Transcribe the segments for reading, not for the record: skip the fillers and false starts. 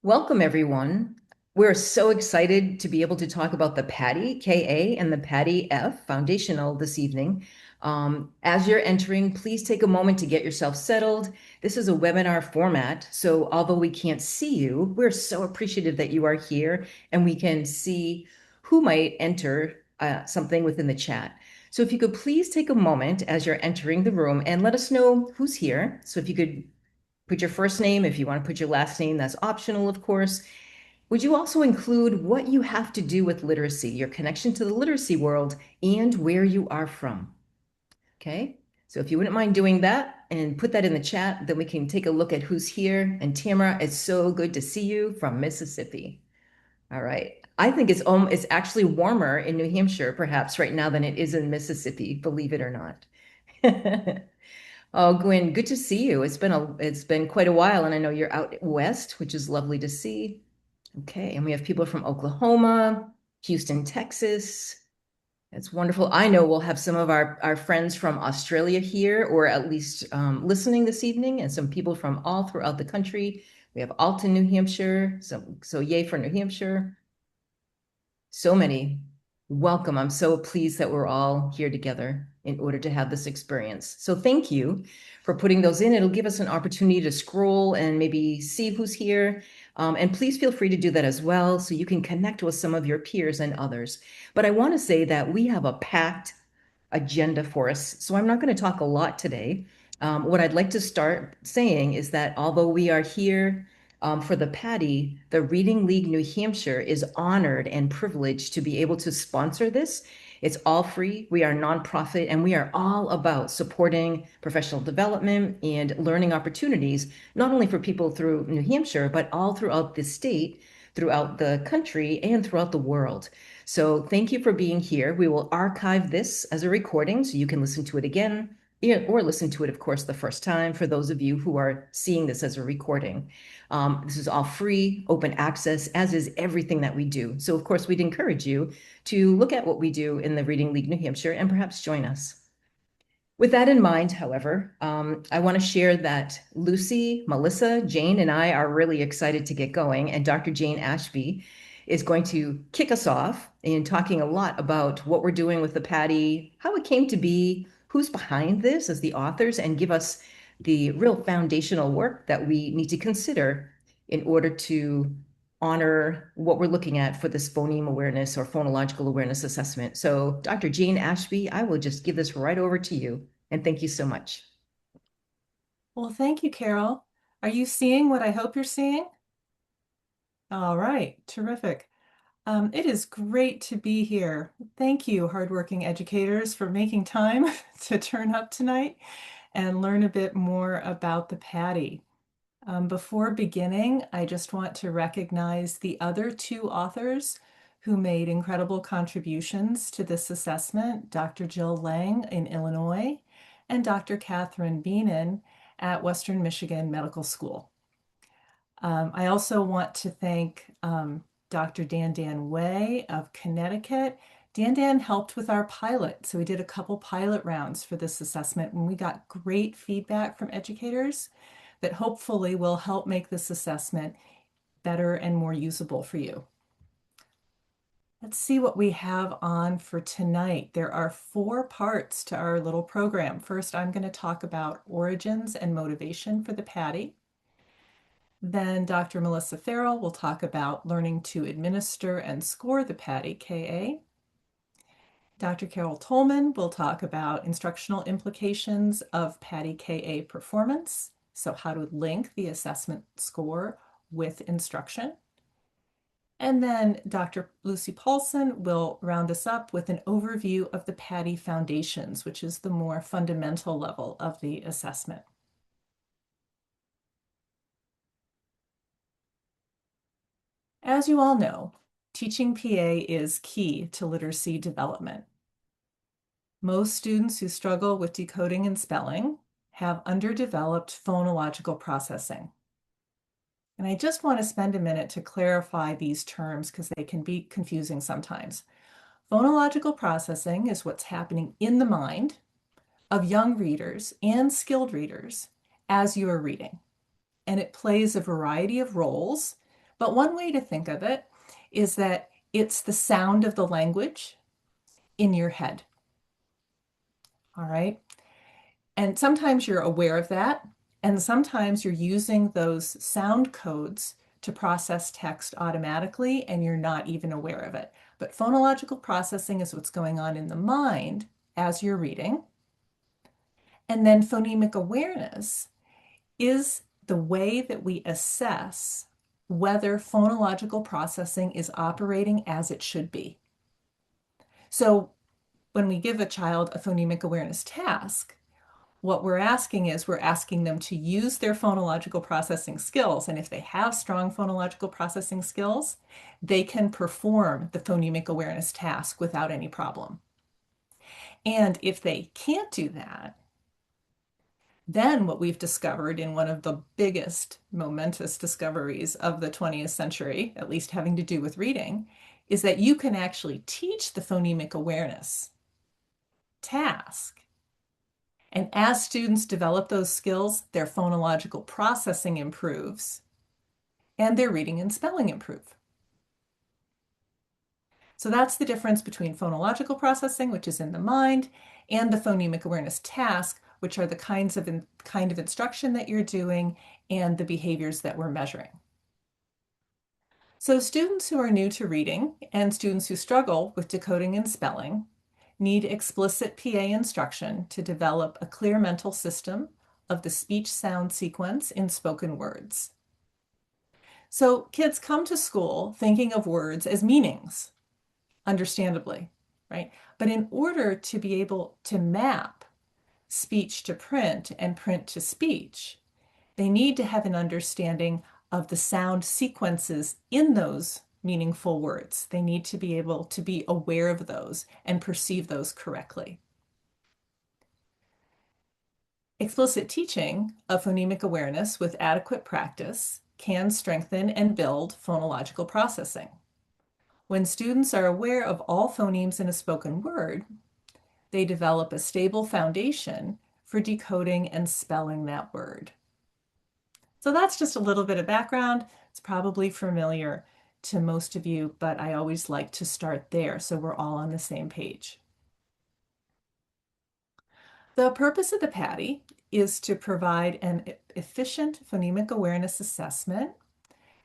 Welcome, everyone. We're so excited to be able to talk about the PADDI, KA, and the PADDI F foundational this evening. As you're entering, please take a moment to get yourself settled. This is a webinar format, so although we can't see you, we're so appreciative that you are here and we can see who might enter something within the chat. So if you could please take a moment as you're entering the room and let us know who's here. So if you could put your first name. If you want to put your last name, that's optional, of course. Would you also include what you have to do with literacy, your connection to the literacy world, and where you are from? Okay. So if you wouldn't mind doing that and put that in the chat, then we can take a look at who's here. And Tamara, it's so good to see you from Mississippi. All right. I think it's actually warmer in New Hampshire, perhaps right now than it is in Mississippi, believe it or not. Oh, Gwen, good to see you. It's been quite a while, and I know you're out west, which is lovely to see. Okay, and we have people from Oklahoma, Houston, Texas. It's wonderful. I know we'll have some of our friends from Australia here, or at least listening this evening, and some people from all throughout the country. We have Alton, New Hampshire. So yay for New Hampshire. So many. Welcome. I'm so pleased that we're all here together in order to have this experience. So thank you for putting those in. It'll give us an opportunity to scroll and maybe see who's here. And please feel free to do that as well so you can connect with some of your peers and others. But I want to say that we have a packed agenda for us. So I'm not going to talk a lot today. What I'd like to start saying is that although we are here for the PADDI, the Reading League New Hampshire is honored and privileged to be able to sponsor this. It's all free. We are nonprofit and we are all about supporting professional development and learning opportunities, not only for people through New Hampshire, but all throughout the state, throughout the country, and throughout the world. So thank you for being here. We will archive this as a recording so you can listen to it again or listen to it, of course, the first time for those of you who are seeing this as a recording. This is all free, open access, as is everything that we do. So, of course, we'd encourage you to look at what we do in the Reading League New Hampshire and perhaps join us. With that in mind, however, I want to share that Lucy, Melissa, Jane, and I are really excited to get going. And Dr. Jane Ashby is going to kick us off in talking a lot about what we're doing with the PADDI, how it came to be, who's behind this as the authors, and give us the real foundational work that we need to consider in order to honor what we're looking at for this phoneme awareness or phonological awareness assessment. So, Dr. Jane Ashby, I will just give this right over to you. And thank you so much. Well, thank you, Carol. Are you seeing what I hope you're seeing? All right, terrific. It is great to be here. Thank you, hardworking educators, for making time to turn up tonight and learn a bit more about the PADDI. Before beginning, I just want to recognize the other two authors who made incredible contributions to this assessment, Dr. Jill Lang in Illinois and Dr. Catherine Beenan at Western Michigan Medical School. I also want to thank Dr. Dan Way of Connecticut. Dan helped with our pilot, so we did a couple pilot rounds for this assessment, and we got great feedback from educators that hopefully will help make this assessment better and more usable for you. Let's see what we have on for tonight. There are 4 parts to our little program. First, I'm going to talk about origins and motivation for the PADDI. Then Dr. Melissa Farrell will talk about learning to administer and score the PADDI KA. Dr. Carol Tolman will talk about instructional implications of PADDI KA performance, so how to link the assessment score with instruction. And then Dr. Lucy Paulson will round us up with an overview of the PADDI foundations, which is the more fundamental level of the assessment. As you all know, teaching PA is key to literacy development. Most students who struggle with decoding and spelling have underdeveloped phonological processing. And I just want to spend a minute to clarify these terms because they can be confusing sometimes. Phonological processing is what's happening in the mind of young readers and skilled readers as you are reading. And it plays a variety of roles, But one way to think of it is that it's the sound of the language in your head. All right. And sometimes you're aware of that. And sometimes you're using those sound codes to process text automatically and you're not even aware of it. But phonological processing is what's going on in the mind as you're reading. And then phonemic awareness is the way that we assess whether phonological processing is operating as it should be. So when we give a child a phonemic awareness task, what we're asking them to use their phonological processing skills. And if they have strong phonological processing skills, they can perform the phonemic awareness task without any problem. And if they can't do that, then what we've discovered in one of the biggest momentous discoveries of the 20th century, at least having to do with reading, is that you can actually teach the phonemic awareness task. And as students develop those skills, their phonological processing improves and their reading and spelling improve. So that's the difference between phonological processing, which is in the mind, and the phonemic awareness task, which are the kind of instruction that you're doing and the behaviors that we're measuring. So students who are new to reading and students who struggle with decoding and spelling need explicit PA instruction to develop a clear mental system of the speech sound sequence in spoken words. So kids come to school thinking of words as meanings, understandably, right? But in order to be able to map speech to print and print to speech, they need to have an understanding of the sound sequences in those meaningful words. They need to be able to be aware of those and perceive those correctly. Explicit teaching of phonemic awareness with adequate practice can strengthen and build phonological processing. When students are aware of all phonemes in a spoken word, they develop a stable foundation for decoding and spelling that word. So that's just a little bit of background. It's probably familiar to most of you, but I always like to start there so we're all on the same page. The purpose of the PADDI is to provide an efficient phonemic awareness assessment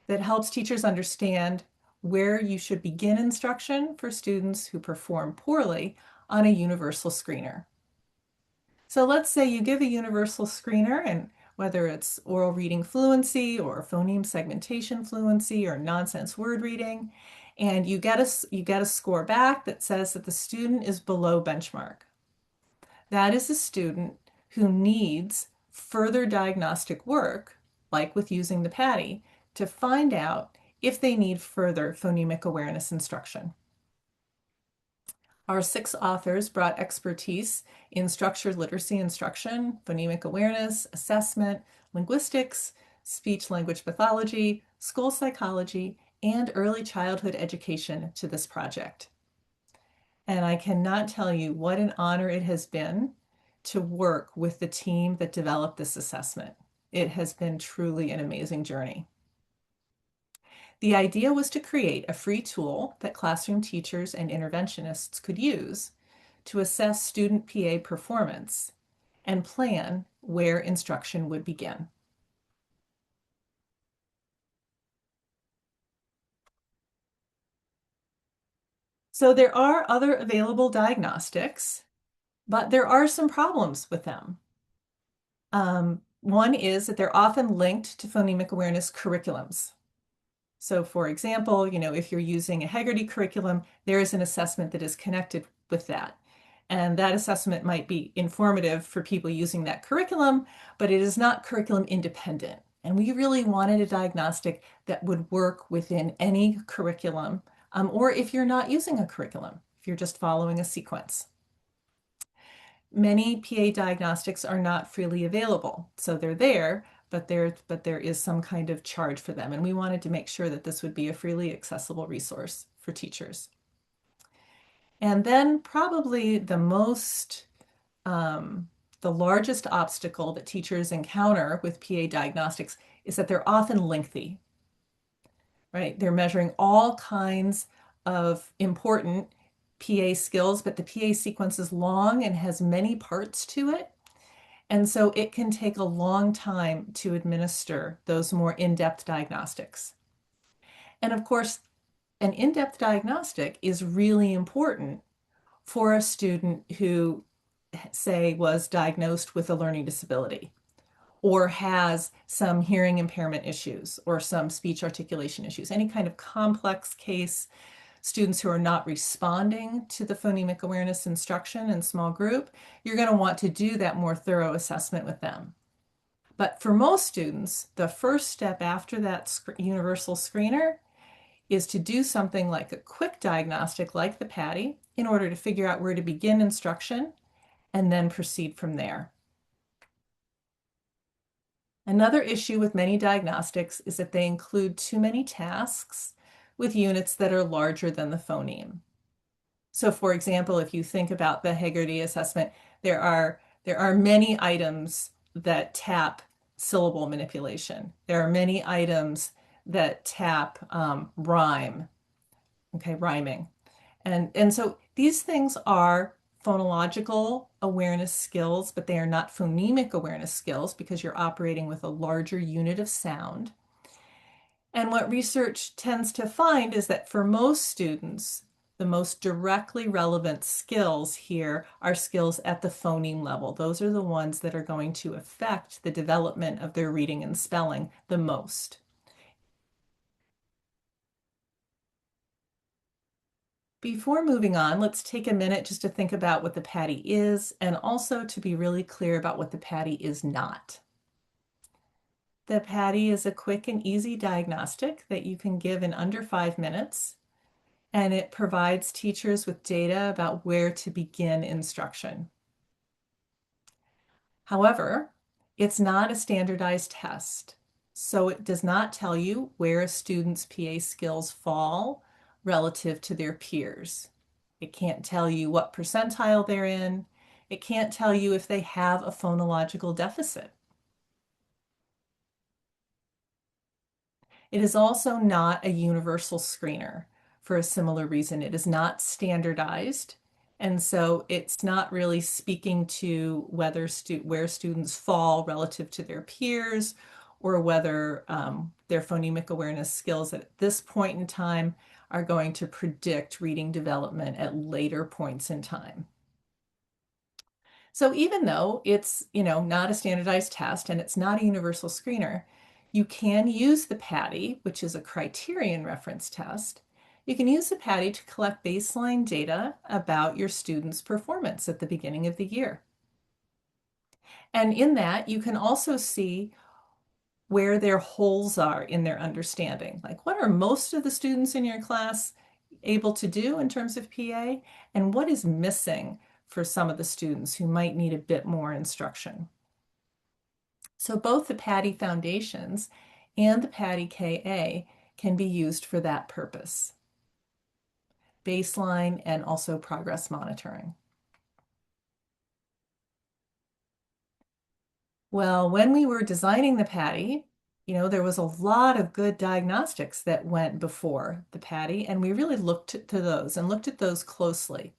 that helps teachers understand where you should begin instruction for students who perform poorly on a universal screener. So let's say you give a universal screener, and whether it's oral reading fluency or phoneme segmentation fluency or nonsense word reading, and you get a score back that says that the student is below benchmark. That is a student who needs further diagnostic work, like with using the PADDI, to find out if they need further phonemic awareness instruction. Our 6 authors brought expertise in structured literacy instruction, phonemic awareness, assessment, linguistics, speech-language pathology, school psychology, and early childhood education to this project. And I cannot tell you what an honor it has been to work with the team that developed this assessment. It has been truly an amazing journey. The idea was to create a free tool that classroom teachers and interventionists could use to assess student PA performance and plan where instruction would begin. So there are other available diagnostics, but there are some problems with them. One is that they're often linked to phonemic awareness curriculums. So for example, if you're using a Heggerty curriculum, there is an assessment that is connected with that. And that assessment might be informative for people using that curriculum, but it is not curriculum independent. And we really wanted a diagnostic that would work within any curriculum, or if you're not using a curriculum, if you're just following a sequence. Many PA diagnostics are not freely available, so they're there, but there is some kind of charge for them. And we wanted to make sure that this would be a freely accessible resource for teachers. And then probably the largest obstacle that teachers encounter with PA diagnostics is that they're often lengthy. right? They're measuring all kinds of important PA skills, but the PA sequence is long and has many parts to it. And so it can take a long time to administer those more in-depth diagnostics. And of course, an in-depth diagnostic is really important for a student who, say, was diagnosed with a learning disability or has some hearing impairment issues or some speech articulation issues, any kind of complex case, students who are not responding to the phonemic awareness instruction in small group, you're going to want to do that more thorough assessment with them. But for most students, the first step after that universal screener is to do something like a quick diagnostic like the PADDI in order to figure out where to begin instruction and then proceed from there. Another issue with many diagnostics is that they include too many tasks with units that are larger than the phoneme. So for example, if you think about the Hegarty assessment, there are many items that tap syllable manipulation. There are many items that tap rhyme, okay, rhyming. And so these things are phonological awareness skills, but they are not phonemic awareness skills because you're operating with a larger unit of sound. And what research tends to find is that for most students, the most directly relevant skills here are skills at the phoneme level. Those are the ones that are going to affect the development of their reading and spelling the most. Before moving on, let's take a minute just to think about what the PADDI is and also to be really clear about what the PADDI is not. The PADDI is a quick and easy diagnostic that you can give in under 5 minutes, and it provides teachers with data about where to begin instruction. However, it's not a standardized test, so it does not tell you where a student's PA skills fall relative to their peers. It can't tell you what percentile they're in. It can't tell you if they have a phonological deficit. It is also not a universal screener for a similar reason. It is not standardized, and so it's not really speaking to whether where students fall relative to their peers or whether their phonemic awareness skills at this point in time are going to predict reading development at later points in time. So even though it's, not a standardized test and it's not a universal screener, you can use the PADDI, which is a criterion reference test. You can use the PADDI to collect baseline data about your students' performance at the beginning of the year. And in that, you can also see where their holes are in their understanding. Like, what are most of the students in your class able to do in terms of PA, and what is missing for some of the students who might need a bit more instruction. So both the PADDI Foundations and the PADDI KA can be used for that purpose, baseline and also progress monitoring. Well, when we were designing the PADDI, there was a lot of good diagnostics that went before the PADDI, and we really looked to those and looked at those closely.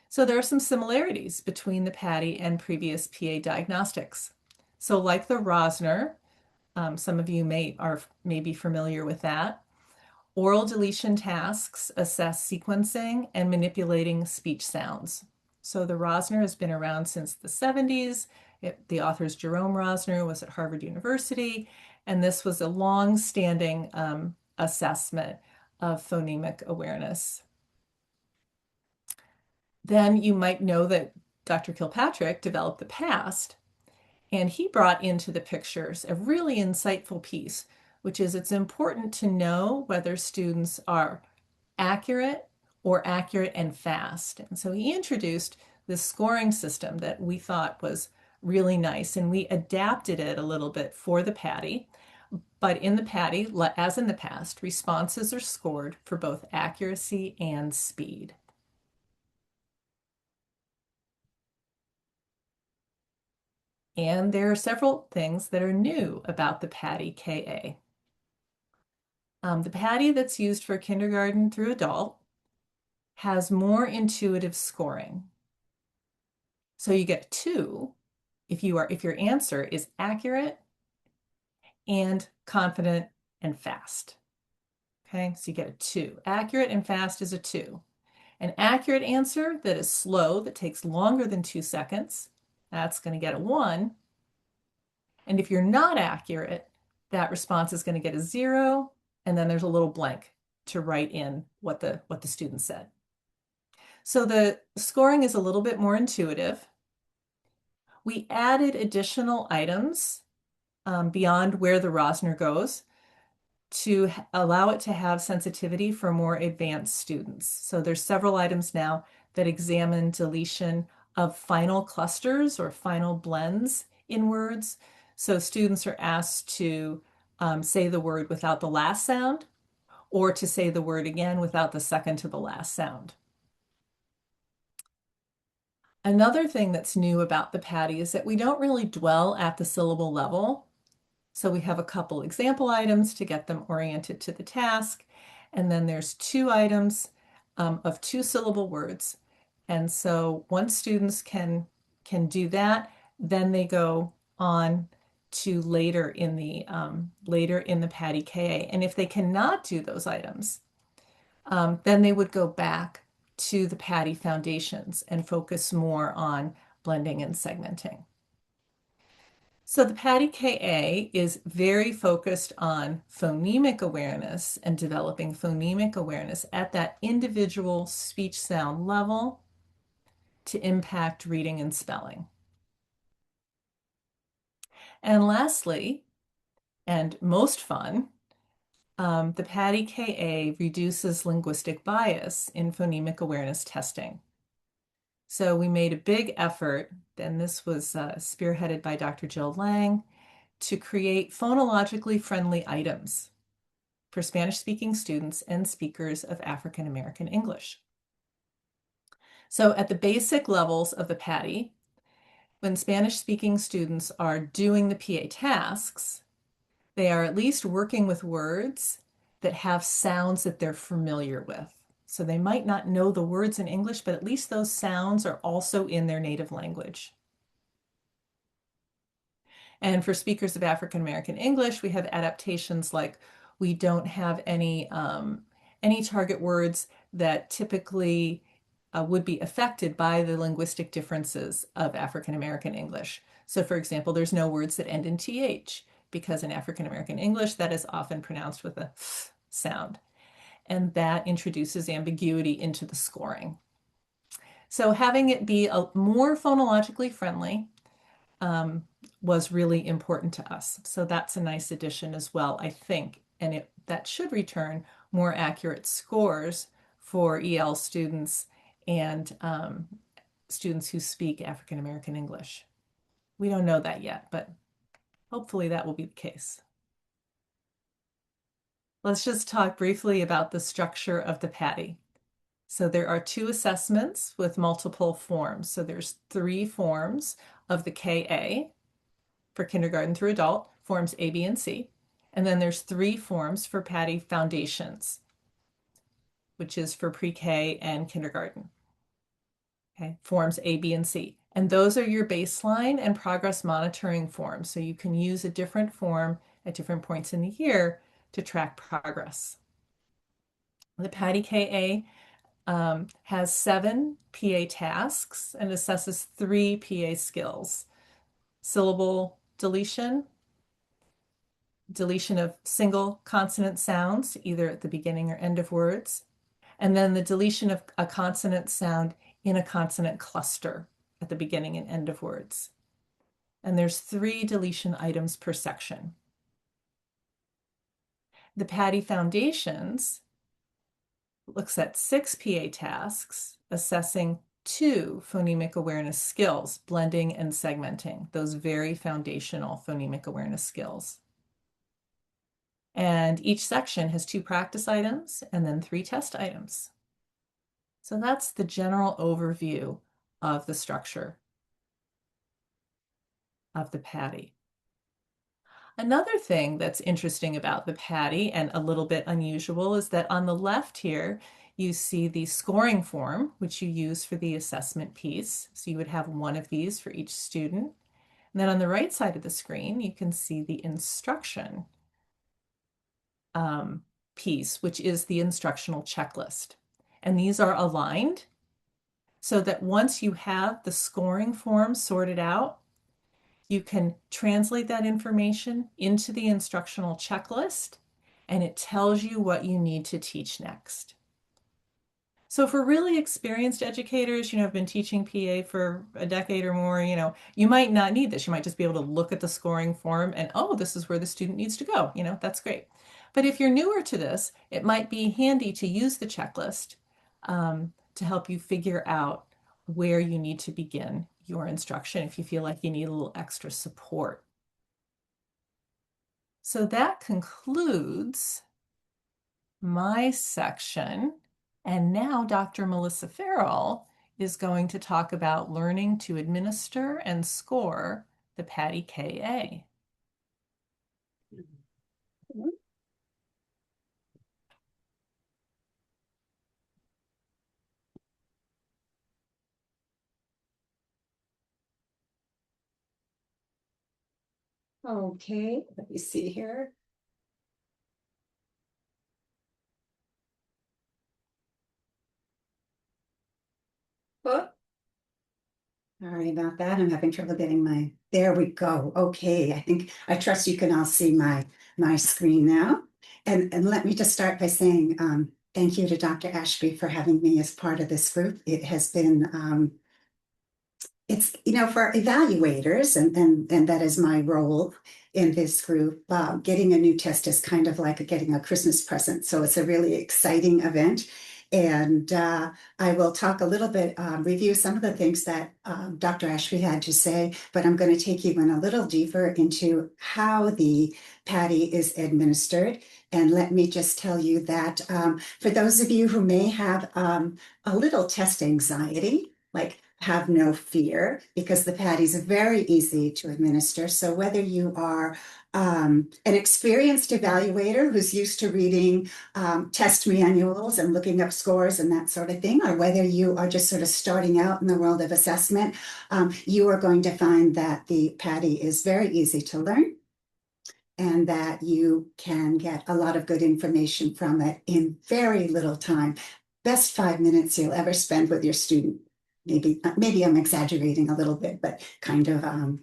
So there are some similarities between the PADDI and previous PA diagnostics. So like the Rosner, some of you may be familiar with that. Oral deletion tasks assess sequencing and manipulating speech sounds. So the Rosner has been around since the 70s. The author's Jerome Rosner was at Harvard University, and this was a long-standing assessment of phonemic awareness. Then you might know that Dr. Kilpatrick developed the PAST, and he brought into the pictures a really insightful piece, which is it's important to know whether students are accurate or accurate and fast. And so he introduced this scoring system that we thought was really nice, and we adapted it a little bit for the PADDI. But in the PADDI, as in the past, responses are scored for both accuracy and speed. And there are several things that are new about the PADDI KA. The PADDI that's used for kindergarten through adult has more intuitive scoring. So you get 2 if your answer is accurate and confident and fast. Okay, so you get a 2. Accurate and fast is a 2. An accurate answer that is slow, that takes longer than 2 seconds, that's going to get a 1. And if you're not accurate, that response is going to get a 0, and then there's a little blank to write in what the student said. So the scoring is a little bit more intuitive. We added additional items beyond where the Rosner goes to allow it to have sensitivity for more advanced students. So there's several items now that examine deletion of final clusters or final blends in words. So students are asked to say the word without the last sound or to say the word again without the second to the last sound. Another thing that's new about the PADDI is that we don't really dwell at the syllable level. So we have a couple example items to get them oriented to the task. And then there's 2 items of 2-syllable words. And so once students can do that, then they go on to later in the PADDI KA. And if they cannot do those items, then they would go back to the PADDI foundations and focus more on blending and segmenting. So the PADDI KA is very focused on phonemic awareness and developing phonemic awareness at that individual speech sound level to impact reading and spelling. And lastly, and most fun, the PADDI KA reduces linguistic bias in phonemic awareness testing. So we made a big effort, and this was spearheaded by Dr. Jill Lang, to create phonologically friendly items for Spanish-speaking students and speakers of African American English. So at the basic levels of the PADDI, when Spanish-speaking students are doing the PA tasks, they are at least working with words that have sounds that they're familiar with. So they might not know the words in English, but at least those sounds are also in their native language. And for speakers of African American English, we have adaptations like we don't have any target words that typically would be affected by the linguistic differences of African American English. So for example, there's no words that end in TH because in African American English, that is often pronounced with a sound. And that introduces ambiguity into the scoring. So having it be more phonologically friendly was really important to us. So that's a nice addition as well, I think. And that should return more accurate scores for EL students and students who speak African American English. We don't know that yet, but hopefully that will be the case. Let's just talk briefly about the structure of the PADDI. So there are 2 assessments with multiple forms. So there's 3 forms of the KA for kindergarten through adult, forms A, B, and C. And then there's 3 forms for PADDI foundations, which is for pre-K and kindergarten. Okay, forms A, B, and C. And those are your baseline and progress monitoring forms. So you can use a different form at different points in the year to track progress. The PADDI KA has 7 PA tasks and assesses 3 PA skills: syllable deletion, deletion of single consonant sounds, either at the beginning or end of words, and then the deletion of a consonant sound in a consonant cluster at the beginning and end of words. And there's 3 deletion items per section. The PADDI Foundations looks at 6 PA tasks, assessing 2 phonemic awareness skills, blending and segmenting, those very foundational phonemic awareness skills. And each section has 2 practice items and then 3 test items. So that's the general overview of the structure of the PADDI. Another thing that's interesting about the PADDI and a little bit unusual is that on the left here, you see the scoring form, which you use for the assessment piece. So you would have one of these for each student. And then on the right side of the screen, you can see the instruction um, piece, which is the instructional checklist. And these are aligned so that once you have the scoring form sorted out, you can translate that information into the instructional checklist, and it tells you what you need to teach next. So for really experienced educators, have been teaching PA for a decade or more, you might not need this. You might just be able to look at the scoring form and, oh, this is where the student needs to go. That's great. But if you're newer to this, it might be handy to use the checklist to help you figure out where you need to begin your instruction if you feel like you need a little extra support. So that concludes my section. And now Dr. Melissa Farrell is going to talk about learning to administer and score the PADDI KA. Okay, let me see here. Oh, sorry about that. I'm having trouble getting there we go. Okay, I trust you can all see my screen now. And let me just start by saying thank you to Dr. Ashby for having me as part of this group. It has been it's for evaluators and that is my role in this group. Getting a new test is kind of like getting a Christmas present, so it's a really exciting event. And I will talk a little bit, review some of the things that Dr. Ashby had to say, but I'm going to take you in a little deeper into how the PADDI is administered. And let me just tell you that for those of you who may have a little test anxiety, like have no fear, because the PADDI is very easy to administer. So whether you are an experienced evaluator who's used to reading test manuals and looking up scores and that sort of thing, or whether you are just sort of starting out in the world of assessment, you are going to find that the PADDI is very easy to learn and that you can get a lot of good information from it in very little time. Best 5 minutes you'll ever spend with your student. Maybe I'm exaggerating a little bit, but kind of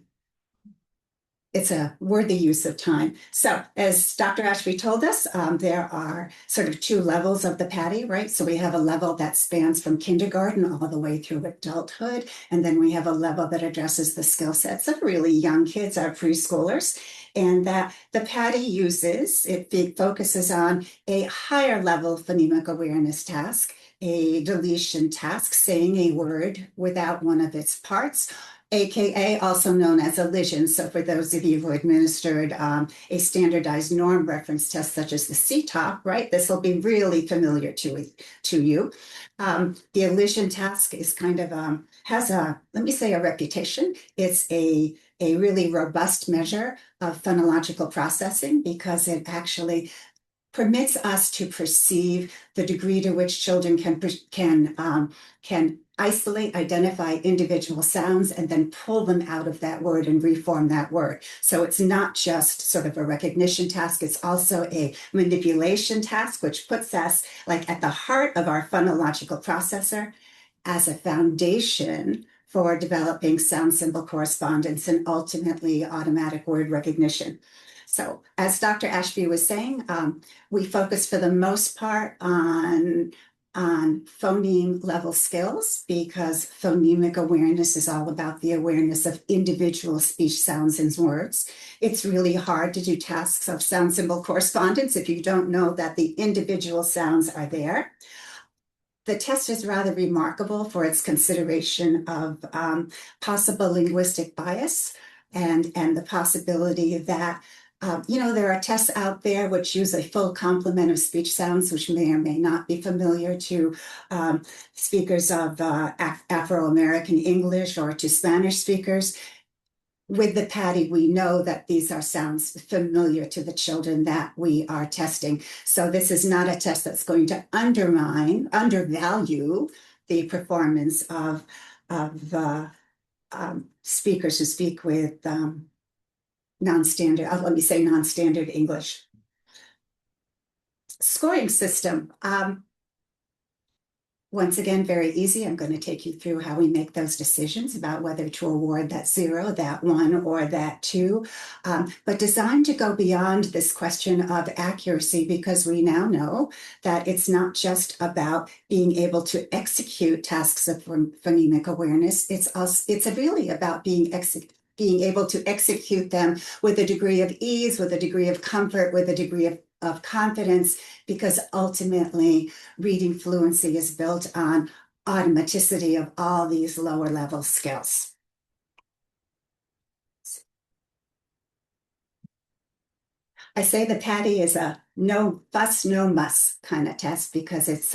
it's a worthy use of time. So as Dr. Ashby told us, there are sort of two levels of the PADDI, right? So we have a level that spans from kindergarten all the way through adulthood. And then we have a level that addresses the skill sets of really young kids, our preschoolers. And that the PADDI it focuses on a higher level phonemic awareness task, a deletion task, saying a word without one of its parts, AKA also known as elision. So for those of you who administered a standardized norm reference test such as the CTOP, right, this will be really familiar to you. The elision task is kind of, has a, let me say, a reputation. It's a really robust measure of phonological processing because it actually permits us to perceive the degree to which children can isolate, identify individual sounds, and then pull them out of that word and reform that word. So it's not just sort of a recognition task, it's also a manipulation task, which puts us like at the heart of our phonological processor as a foundation for developing sound symbol correspondence and ultimately automatic word recognition. So as Dr. Ashby was saying, we focus for the most part on phoneme level skills because phonemic awareness is all about the awareness of individual speech sounds and words. It's really hard to do tasks of sound symbol correspondence if you don't know that the individual sounds are there. The test is rather remarkable for its consideration of possible linguistic bias and the possibility that there are tests out there which use a full complement of speech sounds, which may or may not be familiar to speakers of Afro-American English or to Spanish speakers. with the PADDI, we know that these are sounds familiar to the children that we are testing. So this is not a test that's going to undervalue the performance of speakers who speak with non-standard, let me say non-standard English. Scoring system. Once again, very easy. I'm going to take you through how we make those decisions about whether to award that 0, that 1, or that 2, but designed to go beyond this question of accuracy, because we now know that it's not just about being able to execute tasks of phonemic awareness. It's really about being able to execute them with a degree of ease, with a degree of comfort, with a degree of confidence, because ultimately reading fluency is built on automaticity of all these lower level skills. I say the PADDI is a no fuss, no muss kind of test, because it's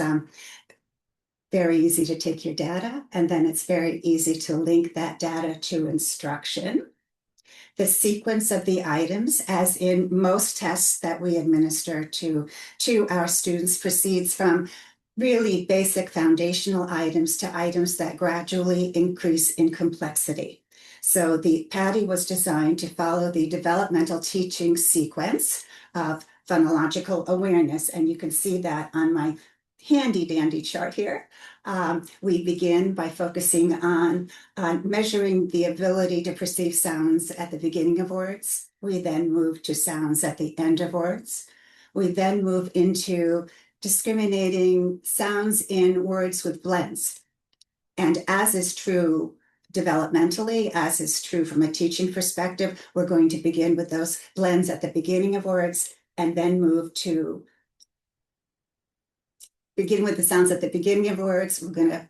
very easy to take your data, and then it's very easy to link that data to instruction. The sequence of the items, as in most tests that we administer to our students, proceeds from really basic foundational items to items that gradually increase in complexity. So the PADDI was designed to follow the developmental teaching sequence of phonological awareness, and you can see that on my handy dandy chart here. We begin by focusing on measuring the ability to perceive sounds at the beginning of words. We then move to sounds at the end of words. We then move into discriminating sounds in words with blends. And as is true developmentally, as is true from a teaching perspective, we're going to begin with those blends at the beginning of words, and then move to begin with the sounds at the beginning of words.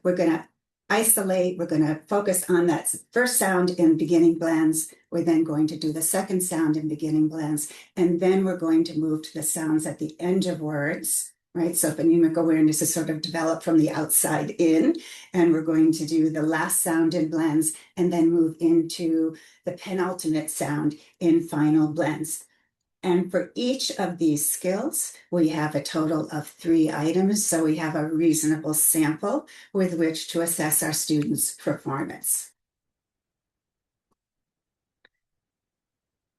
We're gonna isolate, we're gonna focus on that first sound in beginning blends. We're then going to do the second sound in beginning blends, and then we're going to move to the sounds at the end of words, right? So phonemic awareness is sort of developed from the outside in, and we're going to do the last sound in blends, and then move into the penultimate sound in final blends. And for each of these skills, we have a total of 3 items, so we have a reasonable sample with which to assess our students' performance.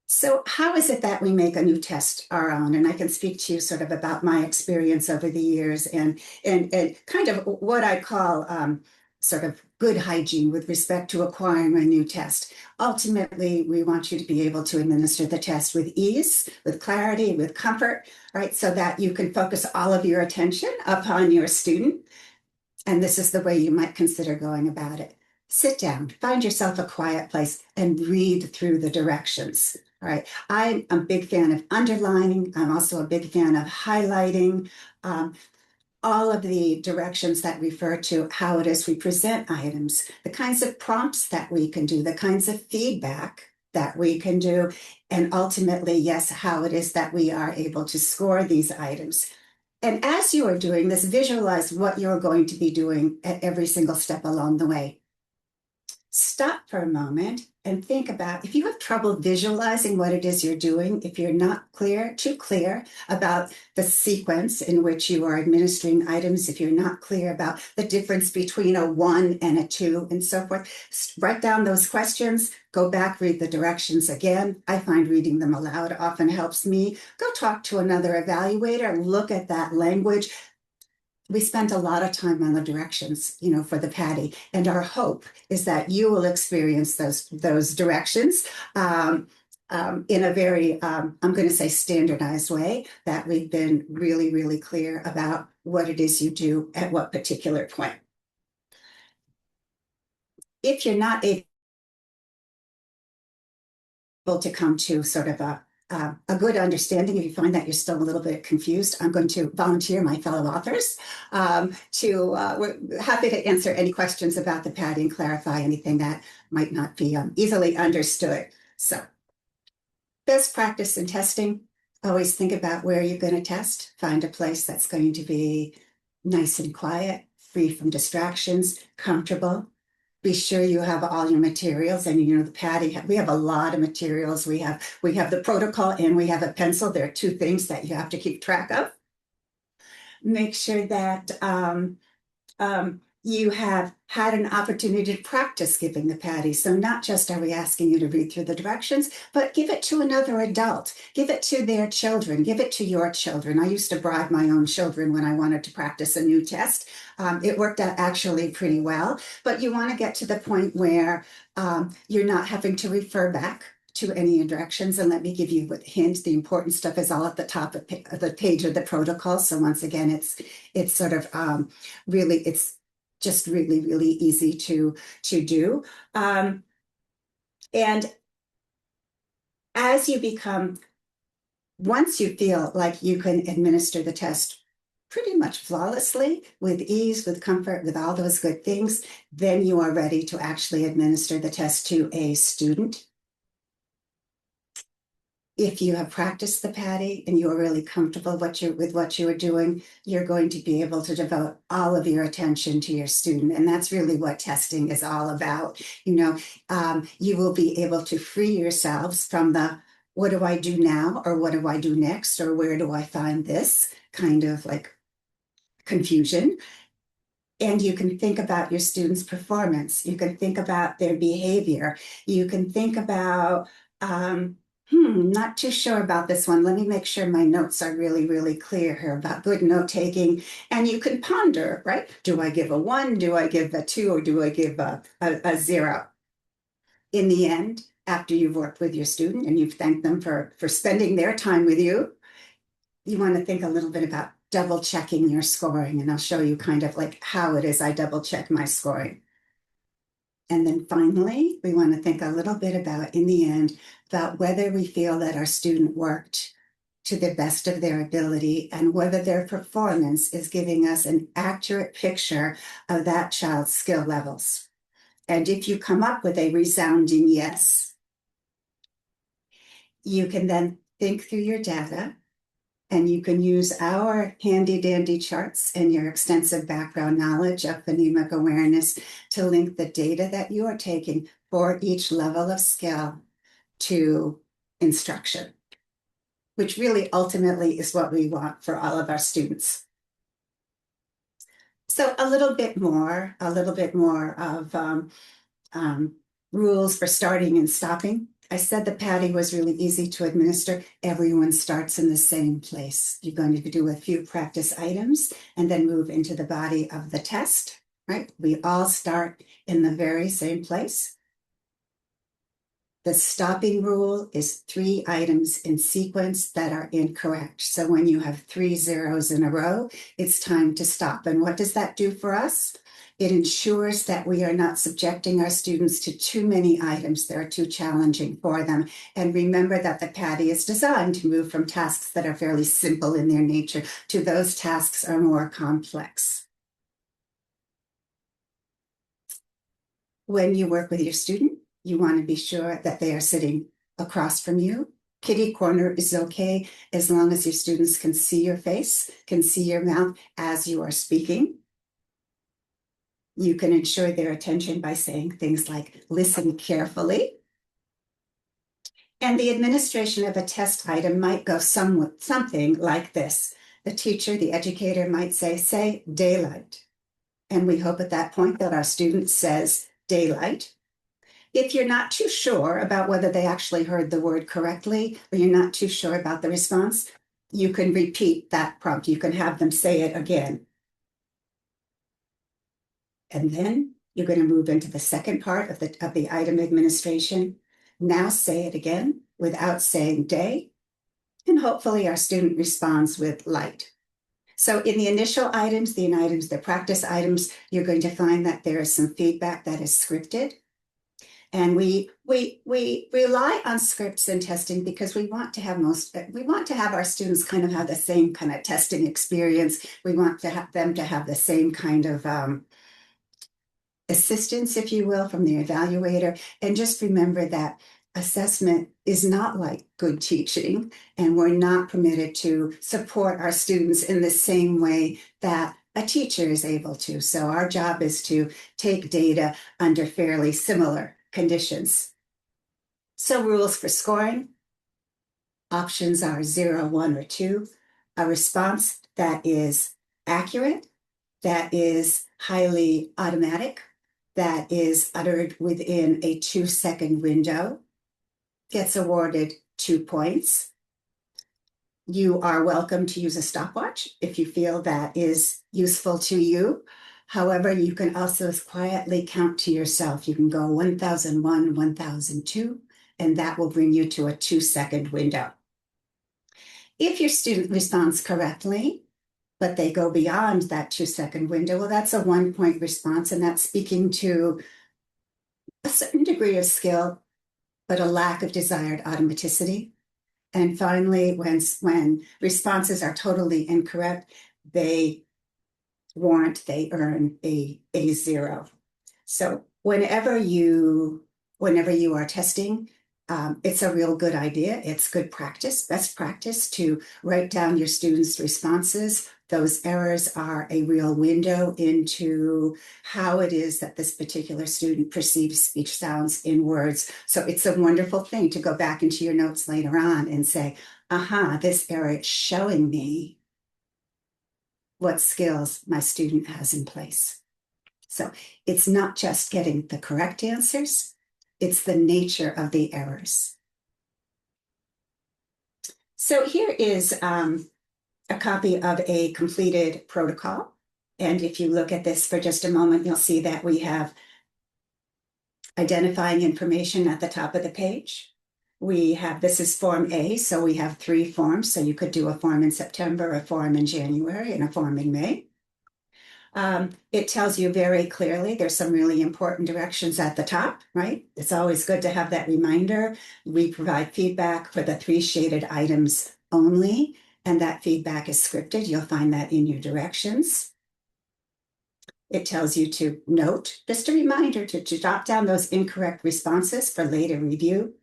So how is it that we make a new test our own? And I can speak to you sort of about my experience over the years and kind of what I call sort of good hygiene with respect to acquiring a new test. Ultimately, we want you to be able to administer the test with ease, with clarity, with comfort, right? So that you can focus all of your attention upon your student. And this is the way you might consider going about it. Sit down, find yourself a quiet place, and read through the directions. All right. I'm a big fan of underlining. I'm also a big fan of highlighting. All of the directions that refer to how it is we present items, the kinds of prompts that we can do, the kinds of feedback that we can do, and ultimately, yes, how it is that we are able to score these items. And as you are doing this, visualize what you're going to be doing at every single step along the way. Stop for a moment and think about, if you have trouble visualizing what it is you're doing, if you're not too clear about the sequence in which you are administering items, if you're not clear about the difference between a 1 and a 2 and so forth, write down those questions, go back, read the directions again. I find reading them aloud often helps me. Go talk to another evaluator, look at that language. We spent a lot of time on the directions, for the PADDI, and our hope is that you will experience those directions in a very, I'm going to say, standardized way, that we've been really, really clear about what it is you do at what particular point. If you're not able to come to sort of a good understanding, if you find that you're still a little bit confused, I'm going to volunteer my fellow authors we're happy to answer any questions about the PADDI and clarify anything that might not be easily understood. So, best practice in testing, always think about where you're going to test. Find a place that's going to be nice and quiet, free from distractions, comfortable. be sure you have all your materials. And you know, the PADDI, we have a lot of materials. We have the protocol and we have a pencil. There are two things that you have to keep track of. Make sure that you have had an opportunity to practice giving the PADDI. So not just are we asking you to read through the directions, but give it to another adult, give it to their children, give it to your children. I used to bribe my own children when I wanted to practice a new test. It worked out actually pretty well, but you want to get to the point where you're not having to refer back to any directions. And let me give you a hint. The important stuff is all at the top of the page of the protocol. So once again, it's sort of really, it's just really, really easy to do. And as you become, once you feel like you can administer the test pretty much flawlessly, with ease, with comfort, with all those good things, then you are ready to actually administer the test to a student. If you have practiced the PADDI and you are really comfortable with what you are doing, you're going to be able to devote all of your attention to your student. And that's really what testing is all about. You know, you will be able to free yourselves from the, what do I do now? Or what do I do next? Or where do I find this kind of like confusion? And you can think about your students' performance. You can think about their behavior. You can think about, not too sure about this one. Let me make sure my notes are really, really clear here about good note taking. And you can ponder, right? Do I give a 1? Do I give a 2? Or do I give a 0? In the end, after you've worked with your student and you've thanked them for spending their time with you, you want to think a little bit about double checking your scoring. And I'll show you kind of like how it is I double check my scoring. And then finally, we want to think a little bit about, in the end, about whether we feel that our student worked to the best of their ability and whether their performance is giving us an accurate picture of that child's skill levels. And if you come up with a resounding yes, you can then think through your data. And you can use our handy dandy charts and your extensive background knowledge of phonemic awareness to link the data that you are taking for each level of skill to instruction, which really ultimately is what we want for all of our students. So a little bit more of rules for starting and stopping. I said the PADDI was really easy to administer. Everyone starts in the same place. You're going to do a few practice items and then move into the body of the test, right? We all start in the very same place. The stopping rule is 3 items in sequence that are incorrect. So when you have 3 zeros in a row, it's time to stop. And what does that do for us? It ensures that we are not subjecting our students to too many items that are too challenging for them. And remember that the PADDI is designed to move from tasks that are fairly simple in their nature to those tasks are more complex. When you work with your student, you want to be sure that they are sitting across from you. Kitty corner is okay as long as your students can see your face, can see your mouth as you are speaking. You can ensure their attention by saying things like, listen carefully. And the administration of a test item might go something like this. The teacher, the educator might say daylight. And we hope at that point that our student says daylight. If you're not too sure about whether they actually heard the word correctly, or you're not too sure about the response, you can repeat that prompt. You can have them say it again. And then you're going to move into the second part of the item administration. Now say it again without saying day. And hopefully our student responds with light. So in the initial items, the practice items, you're going to find that there is some feedback that is scripted. And we rely on scripts in testing because we want to have our students kind of have the same kind of testing experience. We want to have them to have the same kind of assistance, if you will, from the evaluator. And just remember that assessment is not like good teaching, and we're not permitted to support our students in the same way that a teacher is able to. So our job is to take data under fairly similar conditions. So rules for scoring. Options are 0, 1, or 2. A response that is accurate, that is highly automatic, that is uttered within a 2-second window, gets awarded 2 points. You are welcome to use a stopwatch if you feel that is useful to you. However, you can also quietly count to yourself. You can go 1001, 1002, and that will bring you to a 2-second window. If your student responds correctly, but they go beyond that 2-second window, well, that's a 1-point response, and that's speaking to a certain degree of skill, but a lack of desired automaticity. And finally, when responses are totally incorrect, they earn a 0. So whenever you are testing, it's a real good idea. It's good practice, best practice to write down your students' responses. Those errors are a real window into how it is that this particular student perceives speech sounds in words. So it's a wonderful thing to go back into your notes later on and say, aha, this error is showing me what skills my student has in place. So it's not just getting the correct answers, it's the nature of the errors. So here is a copy of a completed protocol. And if you look at this for just a moment, you'll see that we have identifying information at the top of the page. This is Form A, so we have 3 forms. So you could do a form in September, a form in January, and a form in May. It tells you very clearly, there's some really important directions at the top, right? It's always good to have that reminder. We provide feedback for the 3 shaded items only, and that feedback is scripted. You'll find that in your directions. It tells you to note, just a reminder to jot down those incorrect responses for later review.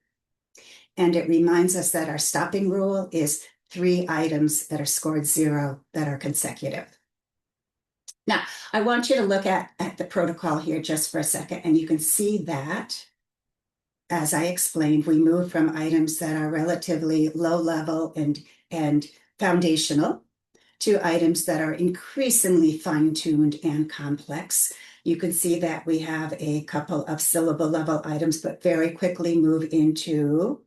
And it reminds us that our stopping rule is 3 items that are scored 0 that are consecutive. Now, I want you to look at the protocol here just for a second, and you can see that, as I explained, we move from items that are relatively low level and foundational to items that are increasingly fine-tuned and complex. You can see that we have a couple of syllable level items, but very quickly move into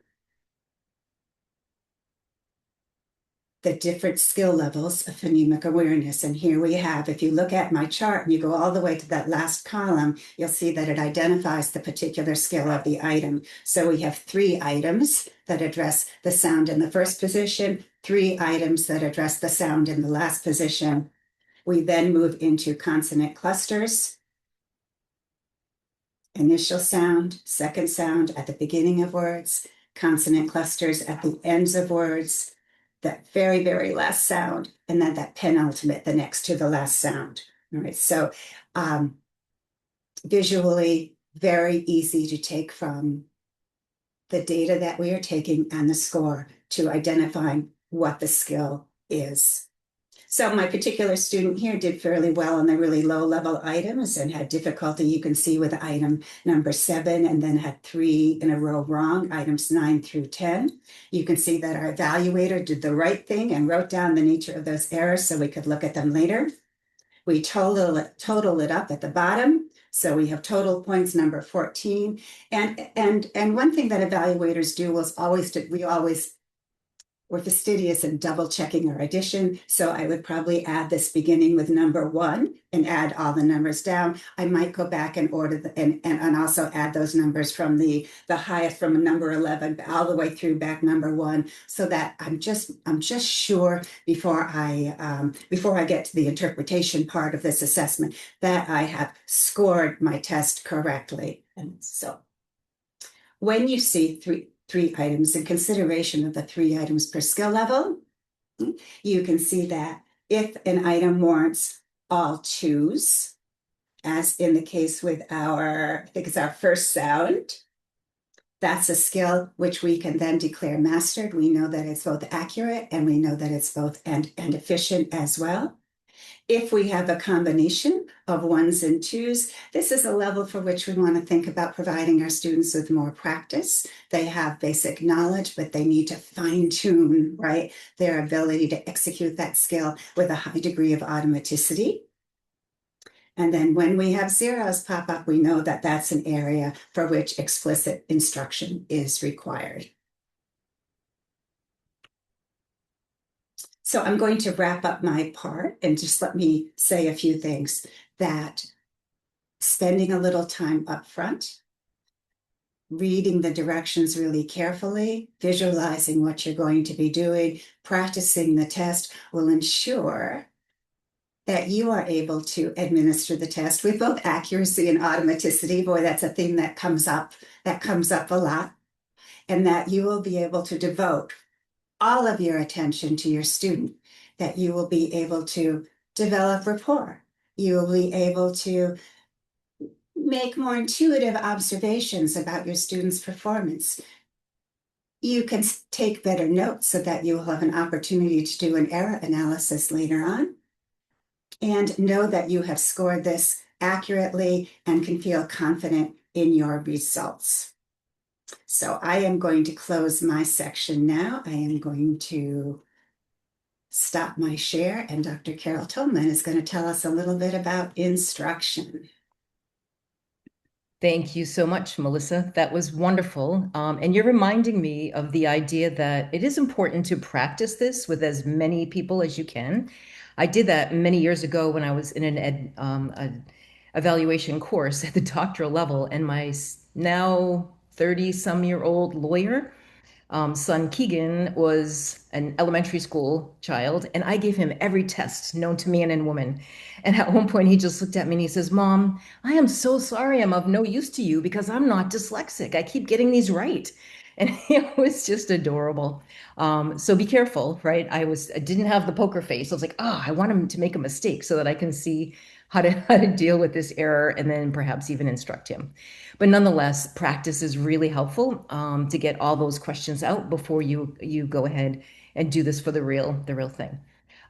the different skill levels of phonemic awareness. And here we have, if you look at my chart and you go all the way to that last column, you'll see that it identifies the particular skill of the item. So we have 3 items that address the sound in the first position, 3 items that address the sound in the last position. We then move into consonant clusters. Initial sound, second sound at the beginning of words, consonant clusters at the ends of words, that very, very last sound, and then that penultimate, the next to the last sound. All right, so visually, very easy to take from the data that we are taking and the score to identifying what the skill is. So my particular student here did fairly well on the really low level items and had difficulty, you can see, with item number 7, and then had 3 in a row wrong, items 9 through 10. You can see that our evaluator did the right thing and wrote down the nature of those errors so we could look at them later. We total it up at the bottom. So we have total points number 14. And one thing that evaluators do was we're fastidious in double checking our addition. So I would probably add this beginning with number 1 and add all the numbers down. I might go back and order and also add those numbers from the highest, from number 11 all the way through back number 1, so that I'm just sure before I get to the interpretation part of this assessment that I have scored my test correctly. And so when you see three items in consideration of the 3 items per skill level, you can see that if an item warrants all 2s, as in the case with I think it's our first sound, that's a skill which we can then declare mastered. We know that it's both accurate and we know that it's both and efficient as well. If we have a combination of ones and twos, this is a level for which we want to think about providing our students with more practice. They have basic knowledge, but they need to fine tune, right, their ability to execute that skill with a high degree of automaticity. And then when we have zeros pop up, we know that that's an area for which explicit instruction is required. So I'm going to wrap up my part and just let me say a few things. That spending a little time up front, reading the directions really carefully, visualizing what you're going to be doing, practicing the test will ensure that you are able to administer the test with both accuracy and automaticity. Boy, that's a theme that comes up a lot. And that you will be able to devote all of your attention to your student, that you will be able to develop rapport. You will be able to make more intuitive observations about your student's performance. You can take better notes so that you will have an opportunity to do an error analysis later on. And know that you have scored this accurately and can feel confident in your results. So I am going to close my section now. I am going to stop my share, and Dr. Carol Tolman is going to tell us a little bit about instruction. Thank you so much, Melissa. That was wonderful. And you're reminding me of the idea that it is important to practice this with as many people as you can. I did that many years ago when I was in an evaluation course at the doctoral level, and my now 30-some-year-old lawyer son Keegan was an elementary school child, and I gave him every test known to man and woman. And at one point, he just looked at me and he says, "Mom, I am so sorry I'm of no use to you because I'm not dyslexic. I keep getting these right." And it was just adorable. So be careful, right? I didn't have the poker face. I was like, oh, I want him to make a mistake so that I can see how to deal with this error and then perhaps even instruct him. But nonetheless, practice is really helpful to get all those questions out before you go ahead and do this for the real thing.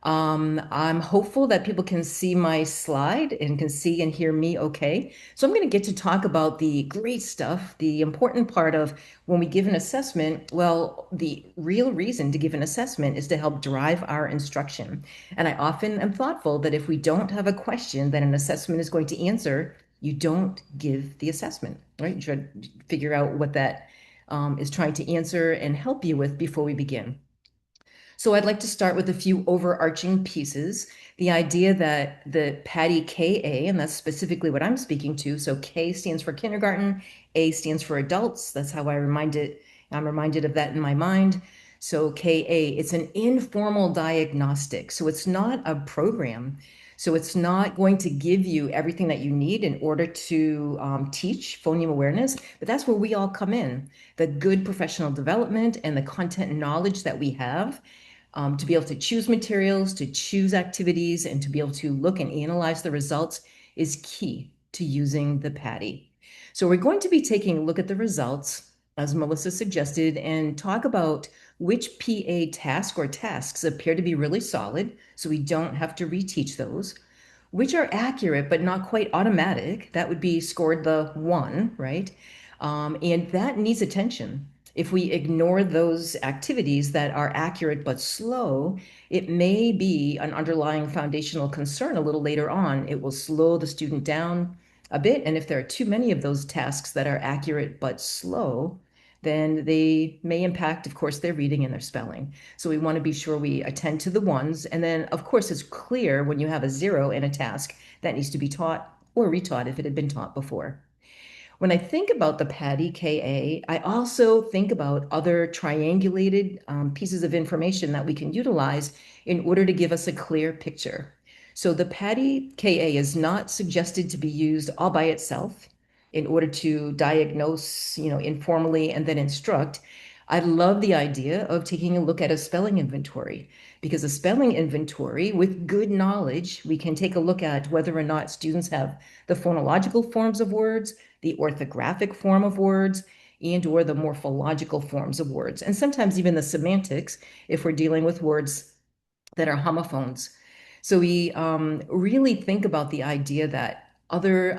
I'm hopeful that people can see my slide and can see and hear me okay. So I'm going to get to talk about the great stuff, the important part of when we give an assessment. Well, the real reason to give an assessment is to help drive our instruction. And I often am thoughtful that if we don't have a question that an assessment is going to answer, you don't give the assessment, right? You try to figure out what that is trying to answer and help you with before we begin. So I'd like to start with a few overarching pieces. The idea that the PADDI KA, and that's specifically what I'm speaking to. So K stands for kindergarten, A stands for adults. That's how I'm reminded of that in my mind. So KA, it's an informal diagnostic. So it's not a program. So it's not going to give you everything that you need in order to teach phoneme awareness, but that's where we all come in. The good professional development and the content knowledge that we have to be able to choose materials, to choose activities, and to be able to look and analyze the results is key to using the PADDI. So we're going to be taking a look at the results, as Melissa suggested, and talk about which PA task or tasks appear to be really solid, so we don't have to reteach those, which are accurate but not quite automatic. That would be scored the 1, right? And that needs attention. If we ignore those activities that are accurate but slow, it may be an underlying foundational concern a little later on. It will slow the student down a bit. And if there are too many of those tasks that are accurate but slow, then they may impact, of course, their reading and their spelling. So we want to be sure we attend to the ones. And then, of course, it's clear when you have a 0 in a task that needs to be taught or retaught if it had been taught before. When I think about the PADDI KA, I also think about other triangulated pieces of information that we can utilize in order to give us a clear picture. So the PADDI KA is not suggested to be used all by itself in order to diagnose, informally and then instruct. I love the idea of taking a look at a spelling inventory, because a spelling inventory with good knowledge, we can take a look at whether or not students have the phonological forms of words, the orthographic form of words, and or the morphological forms of words, and sometimes even the semantics if we're dealing with words that are homophones. So we really think about the idea that other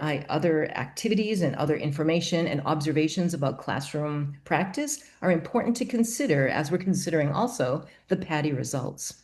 activities and other information and observations about classroom practice are important to consider as we're considering also the PADDI results.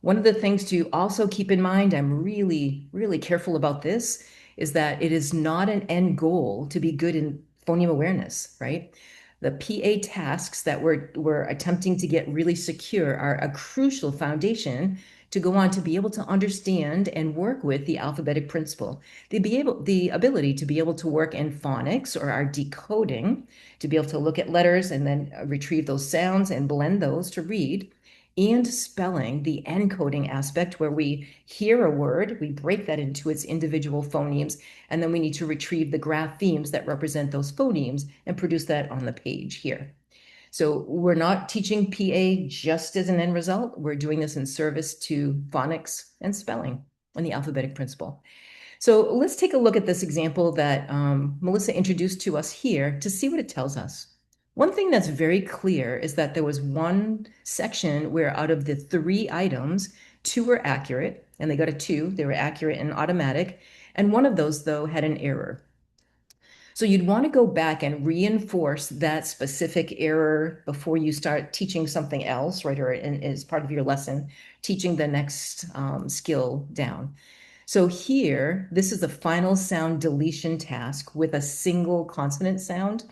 One of the things to also keep in mind, I'm really, really careful about this, is that it is not an end goal to be good in phoneme awareness, right? The PA tasks that we're attempting to get really secure are a crucial foundation to go on to be able to understand and work with the alphabetic principle. The ability to be able to work in phonics or our decoding, to be able to look at letters and then retrieve those sounds and blend those to read, and spelling, the encoding aspect where we hear a word, we break that into its individual phonemes, and then we need to retrieve the graphemes that represent those phonemes and produce that on the page here. So we're not teaching PA just as an end result. We're doing this in service to phonics and spelling and the alphabetic principle. So let's take a look at this example that Melissa introduced to us here to see what it tells us. One thing that's very clear is that there was one section where out of the 3 items, 2 were accurate, and they got a 2. They were accurate and automatic. And one of those, though, had an error. So you'd want to go back and reinforce that specific error before you start teaching something else, right? Or as part of your lesson, teaching the next skill down. So here, this is the final sound deletion task with a single consonant sound.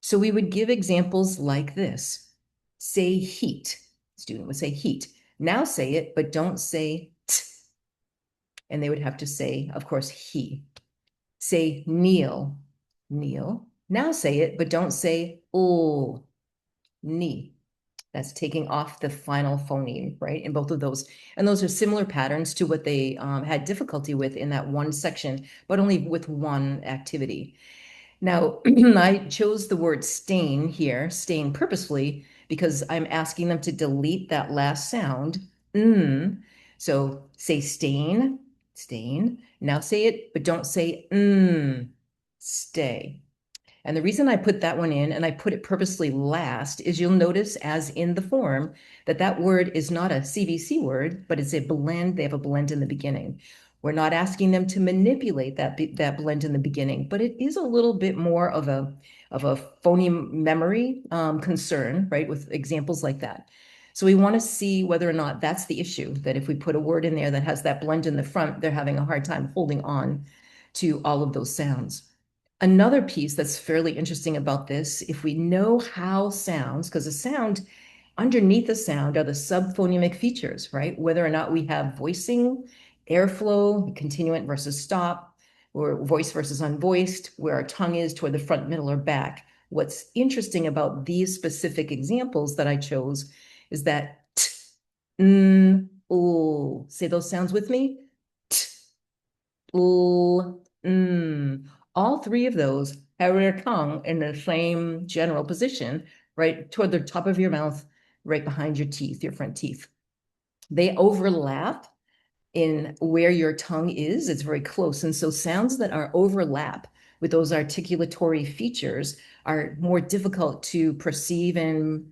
So we would give examples like this. Say heat. Student would say heat. Now say it, but don't say t. And they would have to say, of course, he. Say kneel. Kneel. Now say it, but don't say oh, knee. That's taking off the final phoneme, right? In both of those. And those are similar patterns to what they had difficulty with in that one section, but only with one activity. Now, I chose the word stain here, stain purposefully, because I'm asking them to delete that last sound. So say stain, stain. Now say it, but don't say stay. And the reason I put that one in, and I put it purposely last, is you'll notice, as in the form, that that word is not a CVC word, but it's a blend. They have a blend in the beginning. We're not asking them to manipulate that blend in the beginning, but it is a little bit more of a phoneme memory concern, right, with examples like that. So we want to see whether or not that's the issue, that if we put a word in there that has that blend in the front, they're having a hard time holding on to all of those sounds. Another piece that's fairly interesting about this, if we know how sounds, because a sound, underneath the sound are the subphonemic features, right? Whether or not we have voicing, airflow, continuant versus stop, or voice versus unvoiced, where our tongue is toward the front, middle, or back. What's interesting about these specific examples that I chose is that t, n, l. Say those sounds with me. T, l, n. All 3 of those have their tongue in the same general position, right toward the top of your mouth, right behind your teeth, your front teeth. They overlap in where your tongue is. It's very close. And so sounds that are overlap with those articulatory features are more difficult to perceive and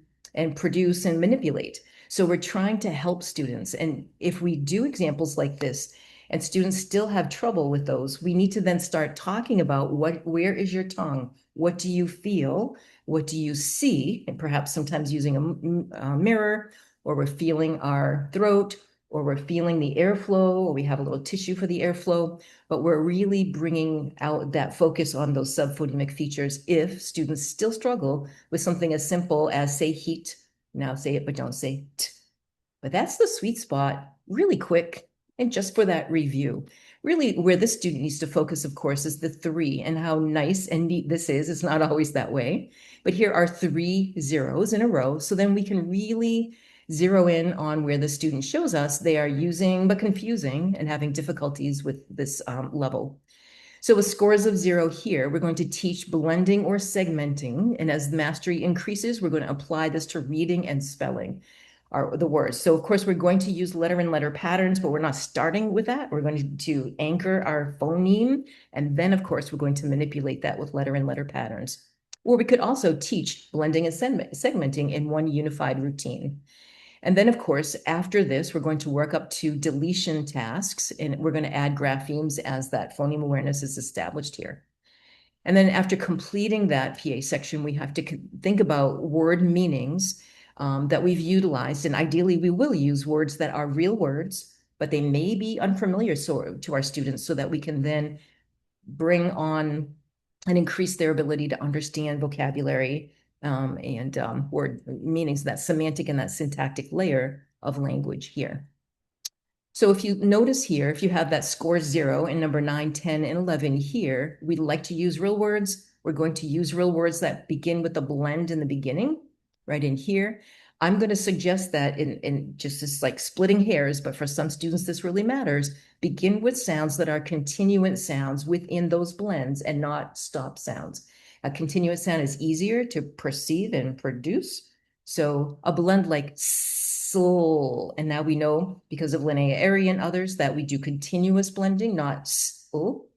produce and manipulate. So we're trying to help students. And if we do examples like this and students still have trouble with those, we need to then start talking about where is your tongue? What do you feel? What do you see? And perhaps sometimes using a mirror, or we're feeling our throat, or we're feeling the airflow, or we have a little tissue for the airflow, but we're really bringing out that focus on those subphonemic features if students still struggle with something as simple as say heat. Now say it, but don't say t. But that's the sweet spot, really quick, and just for that review. Really, where the student needs to focus, of course, is the 3 and how nice and neat this is. It's not always that way. But here are 3 zeros in a row, so then we can really zero in on where the student shows us they are using but confusing and having difficulties with this level. So with scores of 0 here, we're going to teach blending or segmenting. And as the mastery increases, we're going to apply this to reading and spelling the words. So of course, we're going to use letter and letter patterns, but we're not starting with that. We're going to anchor our phoneme. And then, of course, we're going to manipulate that with letter and letter patterns. Or we could also teach blending and segmenting in one unified routine. And then, of course, after this, we're going to work up to deletion tasks, and we're going to add graphemes as that phoneme awareness is established here. And then after completing that PA section, we have to think about word meanings that we've utilized. And ideally, we will use words that are real words, but they may be unfamiliar to our students so that we can then bring on and increase their ability to understand vocabulary and word meanings, that semantic and that syntactic layer of language here. So if you notice here, if you have that score 0 in number 9, 10, and 11 here, we like to use real words. We're going to use real words that begin with a blend in the beginning, right in here. I'm going to suggest that in just this like splitting hairs, but for some students this really matters, begin with sounds that are continuant sounds within those blends and not stop sounds. A continuant sound is easier to perceive and produce. So a blend like soul, and now we know because of Linnea Airy and others that we do continuous blending, not soul.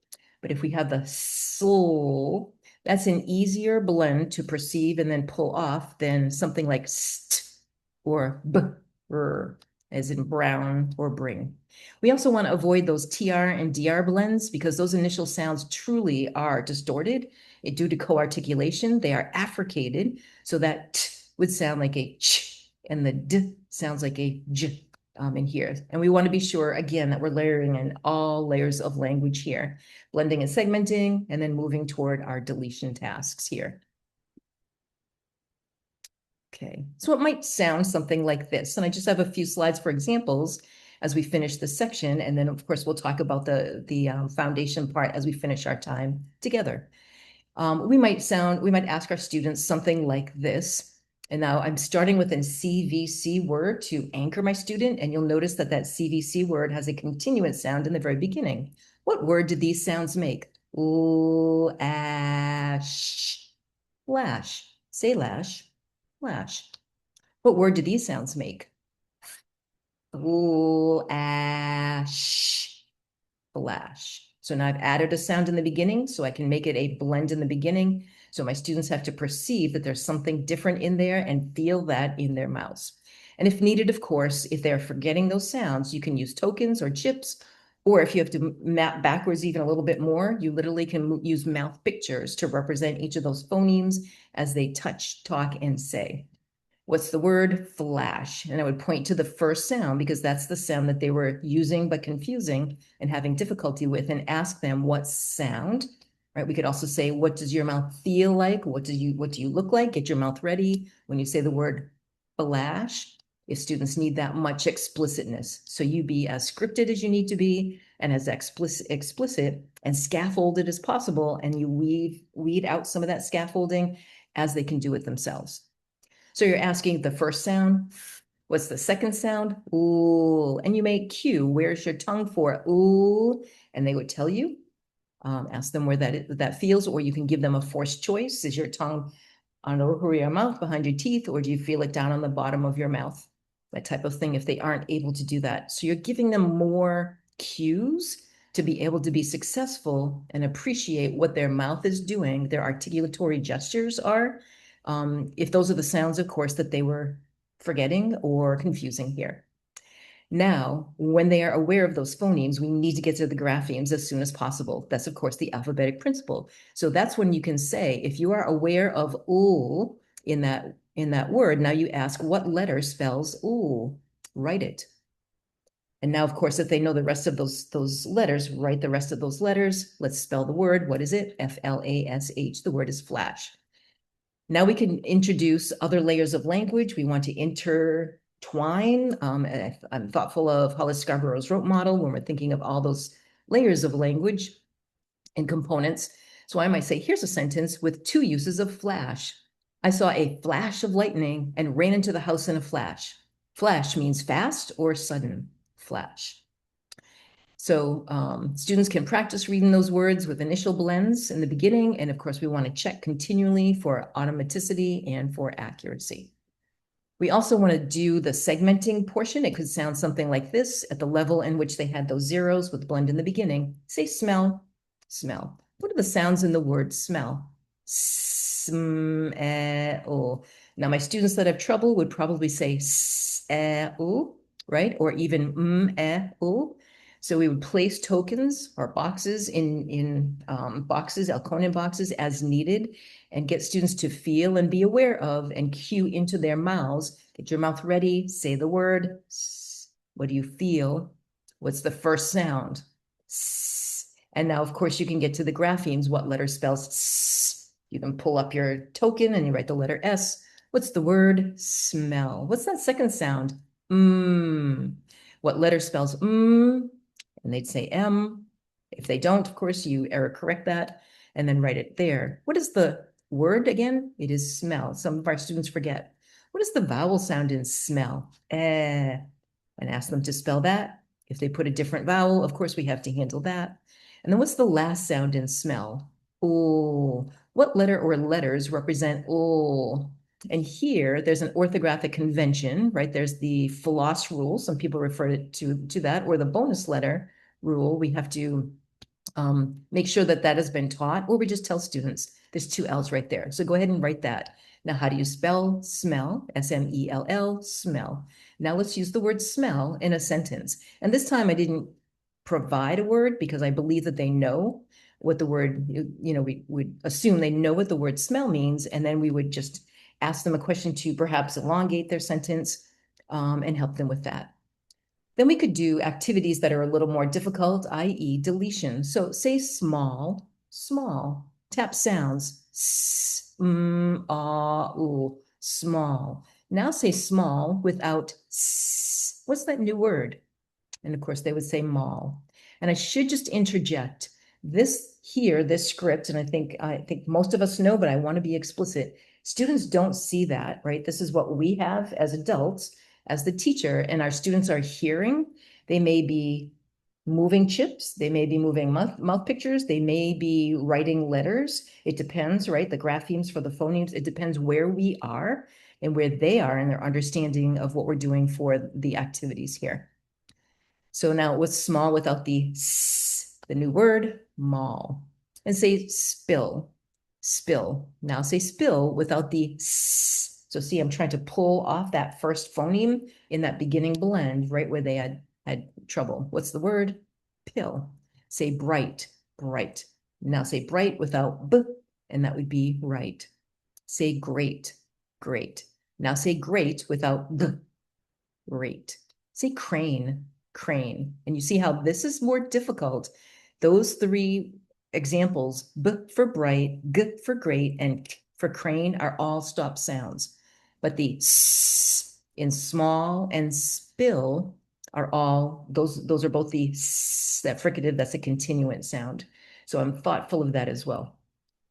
But if we have the soul, that's an easier blend to perceive and then pull off than something like st or b, as in brown or bring. We also want to avoid those TR and DR blends because those initial sounds truly are distorted due to co-articulation. They are affricated, so that t would sound like a ch, and the d sounds like a j in here. And we want to be sure, again, that we're layering in all layers of language here, blending and segmenting, and then moving toward our deletion tasks here. Okay, so it might sound something like this. And I just have a few slides for examples as we finish this section. And then, of course, we'll talk about the foundation part as we finish our time together. We might ask our students something like this. And now I'm starting with a CVC word to anchor my student. And you'll notice that that CVC word has a continuous sound in the very beginning. What word do these sounds make? Lash. Lash. Say lash. Lash. What word do these sounds make? Lash. Flash. So now I've added a sound in the beginning, so I can make it a blend in the beginning. So my students have to perceive that there's something different in there and feel that in their mouths. And if needed, of course, if they're forgetting those sounds, you can use tokens or chips, or if you have to map backwards even a little bit more, you literally can use mouth pictures to represent each of those phonemes as they touch, talk, and say. What's the word? Flash. And I would point to the first sound because that's the sound that they were using but confusing and having difficulty with, and ask them what sound, right? We could also say, what does your mouth feel like? What do you look like? Get your mouth ready when you say the word flash. If students need that much explicitness, so you be as scripted as you need to be and as explicit and scaffolded as possible, and you weed out some of that scaffolding as they can do it themselves. So you're asking the first sound, what's the second sound? Ooh, and you may cue, where's your tongue for? Ooh, and they would tell you. Ask them where that feels, or you can give them a forced choice. Is your tongue on the roof of your mouth, behind your teeth, or do you feel it down on the bottom of your mouth? That type of thing if they aren't able to do that. So you're giving them more cues to be able to be successful and appreciate what their mouth is doing, their articulatory gestures are, if those are the sounds, of course, that they were forgetting or confusing here. Now, when they are aware of those phonemes, we need to get to the graphemes as soon as possible. That's, of course, the alphabetic principle. So that's when you can say, if you are aware of ooh in that word, now you ask what letter spells ooh, write it. And now, of course, if they know the rest of those letters, write the rest of those letters. Let's spell the word. What is it? F-L-A-S-H. The word is flash. Now we can introduce other layers of language. We want to intertwine. I'm thoughtful of Hollis Scarborough's rope model when we're thinking of all those layers of language and components. So I might say, here's a sentence with 2 uses of flash. I saw a flash of lightning and ran into the house in a flash. Flash means fast or sudden. Flash. So students can practice reading those words with initial blends in the beginning. And of course, we want to check continually for automaticity and for accuracy. We also want to do the segmenting portion. It could sound something like this at the level in which they had those zeros with blend in the beginning. Say smell, smell. What are the sounds in the word smell? Smell. Now, my students that have trouble would probably say s, o, right? Or even o. So we would place tokens or boxes in boxes, Elkonin boxes as needed, and get students to feel and be aware of and cue into their mouths. Get your mouth ready, say the word. What do you feel? What's the first sound? And now, of course, you can get to the graphemes. What letter spells s? You can pull up your token and you write the letter S. What's the word? Smell. What's that second sound? What letter spells And they'd say M. If they don't, of course, you error correct that and then write it there. What is the word again? It is smell. Some of our students forget. What is the vowel sound in smell? And ask them to spell that. If they put a different vowel, of course, we have to handle that. And then what's the last sound in smell? Oh, what letter or letters represent oh? And here, there's an orthographic convention, right? There's the floss rule. Some people refer to that, or the bonus letter rule. We have to make sure that that has been taught, or we just tell students there's two L's right there. So go ahead and write that. Now, how do you spell smell? S-M-E-L-L, smell. Now let's use the word smell in a sentence. And this time I didn't provide a word because I believe that they know what the word, we would assume they know what the word smell means, and then we would just ask them a question to perhaps elongate their sentence and help them with that. Then we could do activities that are a little more difficult, i.e. deletion. So say small, small. Tap sounds, s, ooh, small. Now say small without s. What's that new word? And of course, they would say mall. And I should just interject this here, this script, and I think most of us know, but I want to be explicit. Students don't see that, right? This is what we have as adults, as the teacher, and our students are hearing. They may be moving chips, they may be moving mouth pictures, they may be writing letters. It depends, right? The graphemes for the phonemes, it depends where we are and where they are in their understanding of what we're doing for the activities here. So now what's small without the s, the new word, mall. And say spill, spill. Now say spill without the s. So see, I'm trying to pull off that first phoneme in that beginning blend, right where they had trouble. What's the word? Pill. Say bright, bright. Now say bright without b, and that would be right. Say great, great. Now say great without g, great. Say crane, crane. And you see how this is more difficult. Those three examples, b for bright, g for great, and k for crane are all stop sounds. But the s in small and spill are all, those are both the s, that fricative, that's a continuant sound. So I'm thoughtful of that as well.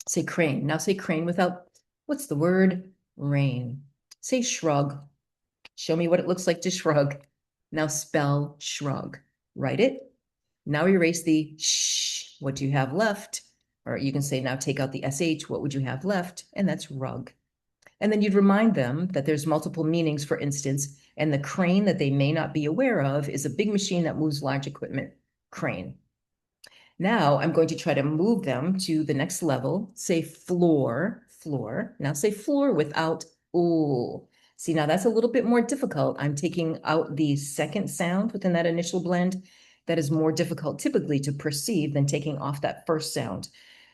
Say crane. Now say crane without, what's the word? Rain. Say shrug. Show me what it looks like to shrug. Now spell shrug. Write it. Now erase the sh. What do you have left? Or you can say, now take out the sh. What would you have left? And that's rug. And then you'd remind them that there's multiple meanings, for instance, and the crane that they may not be aware of is a big machine that moves large equipment, crane. Now I'm going to try to move them to the next level. Say floor, floor. Now say floor without ooh. See, now that's a little bit more difficult. I'm taking out the second sound within that initial blend. That is more difficult typically to perceive than taking off that first sound.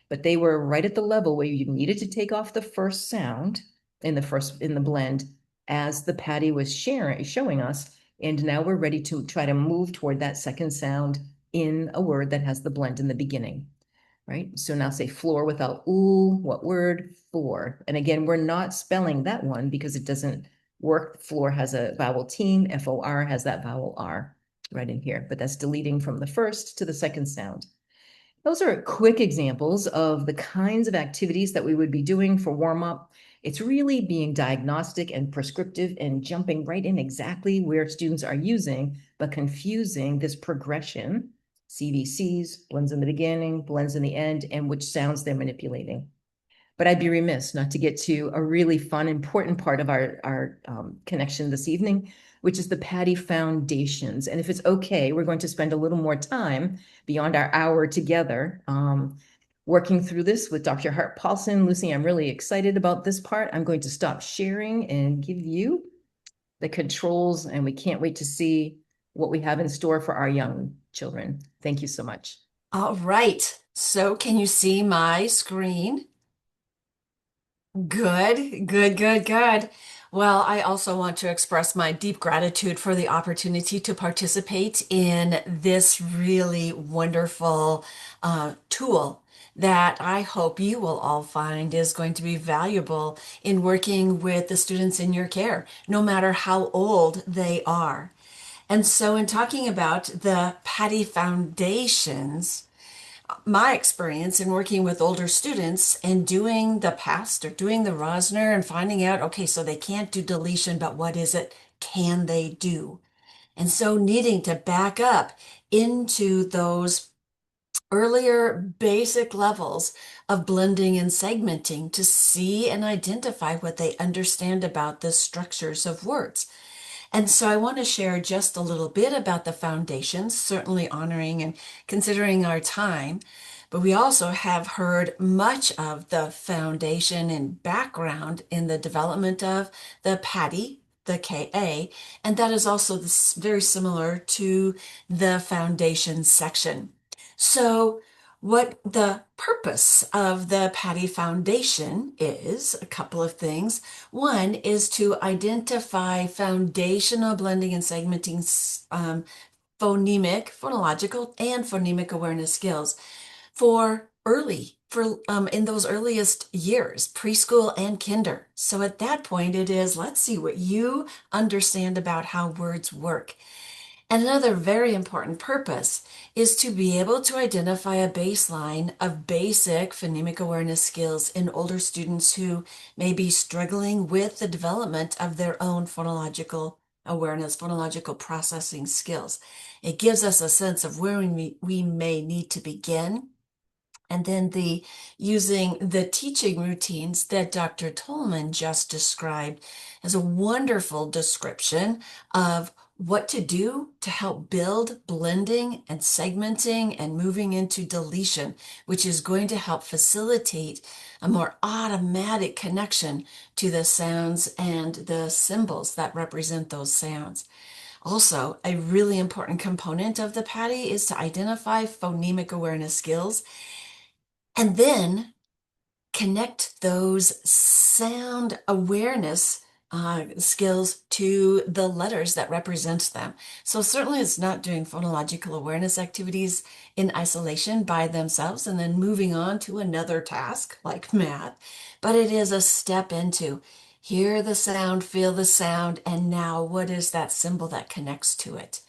But they were right at the level where you needed to take off the first sound in the blend as the PADDI was showing us. And now we're ready to try to move toward that second sound in a word that has the blend in the beginning, right? So now say floor without ooh, what word? For. And again, we're not spelling that one because it doesn't work. Floor has a vowel team, F-O-R has that vowel R right in here, but that's deleting from the first to the second sound. Those are quick examples of the kinds of activities that we would be doing for warm-up. It's really being diagnostic and prescriptive and jumping right in exactly where students are using, but confusing this progression, CVCs, blends in the beginning, blends in the end, and which sounds they're manipulating. But I'd be remiss not to get to a really fun, important part of our connection this evening, which is the PADDI foundations. And if it's okay, we're going to spend a little more time beyond our hour together working through this with Dr. Hart Paulson. Lucy, I'm really excited about this part. I'm going to stop sharing and give you the controls, and we can't wait to see what we have in store for our young children. Thank you so much. All right. So can you see my screen? Good, good, good, good. Well, I also want to express my deep gratitude for the opportunity to participate in this really wonderful tool that I hope you will all find is going to be valuable in working with the students in your care, no matter how old they are. And so, in talking about the PADDI foundations, my experience in working with older students and doing the PAST or doing the Rosner and finding out, okay, so they can't do deletion, but what is it can they do? And so needing to back up into those earlier basic levels of blending and segmenting to see and identify what they understand about the structures of words. And so I want to share just a little bit about the foundations, certainly honoring and considering our time. But we also have heard much of the foundation and background in the development of the PADDI, the KA, and that is also very similar to the foundation section. So what the purpose of the PADDI Foundation is, a couple of things. One is to identify foundational blending and segmenting phonemic, phonological, and phonemic awareness skills for in those earliest years, preschool and kinder. So at that point, it is, let's see what you understand about how words work. And another very important purpose is to be able to identify a baseline of basic phonemic awareness skills in older students who may be struggling with the development of their own phonological awareness, phonological processing skills. It gives us a sense of where we may need to begin. And then using the teaching routines that Dr. Tolman just described as a wonderful description of what to do to help build blending and segmenting and moving into deletion, which is going to help facilitate a more automatic connection to the sounds and the symbols that represent those sounds. Also, a really important component of the PADDI is to identify phonemic awareness skills and then connect those sound awareness skills to the letters that represent them. So certainly it's not doing phonological awareness activities in isolation by themselves and then moving on to another task like math, but it is a step into hear the sound, feel the sound, and now what is that symbol that connects to it?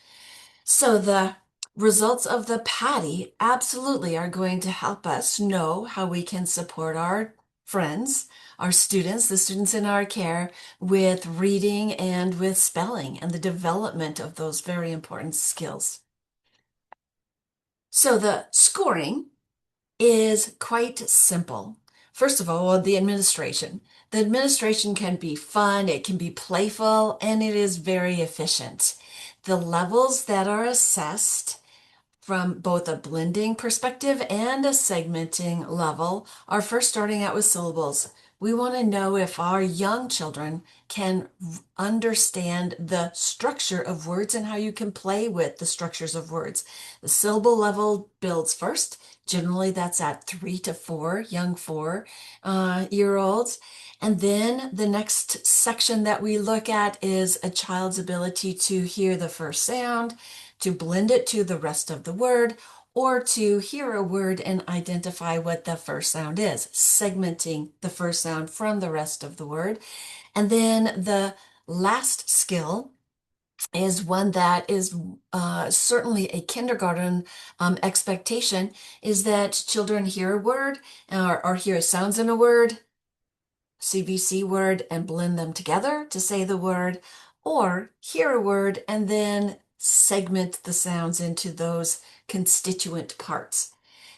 So the results of the PADDI absolutely are going to help us know how we can support our friends, our students, the students in our care with reading and with spelling and the development of those very important skills. So the scoring is quite simple. First of all, the administration. The administration can be fun, it can be playful, and it is very efficient. The levels that are assessed from both a blending perspective and a segmenting level are first starting out with syllables. We want to know if our young children can understand the structure of words and how you can play with the structures of words. The syllable level builds first. Generally, that's at 3 to 4, young 4 year olds. And then the next section that we look at is a child's ability to hear the first sound, to blend it to the rest of the word, or to hear a word and identify what the first sound is, segmenting the first sound from the rest of the word. And then the last skill is one that is certainly a kindergarten expectation, is that children hear a word or hear sounds in a word, CVC word, and blend them together to say the word, or hear a word and then segment the sounds into those constituent parts.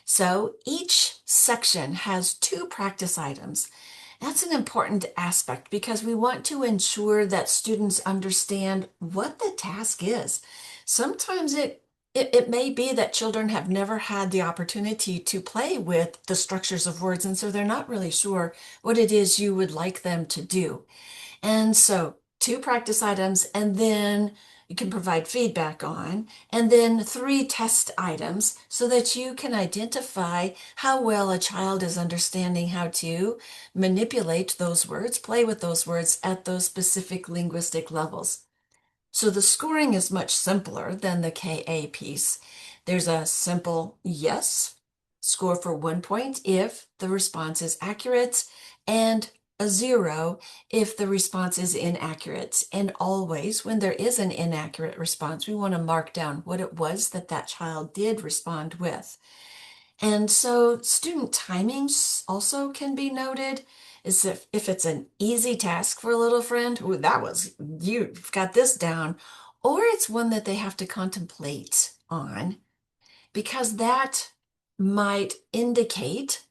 So each section has 2 practice items. That's an important aspect because we want to ensure that students understand what the task is. Sometimes it it may be that children have never had the opportunity to play with the structures of words, and so they're not really sure what it is you would like them to do. And so, two practice items, and then you can provide feedback on, and then three test items so that you can identify how well a child is understanding how to manipulate those words, play with those words at those specific linguistic levels. So the scoring is much simpler than the KA piece. There's a simple yes, score for 1 point if the response is accurate, and a 0 if the response is inaccurate. And always, when there is an inaccurate response, we want to mark down what it was that that child did respond with. And so student timings also can be noted. Is if it's an easy task for a little friend, ooh, you've got this down, or it's one that they have to contemplate on, because that might indicate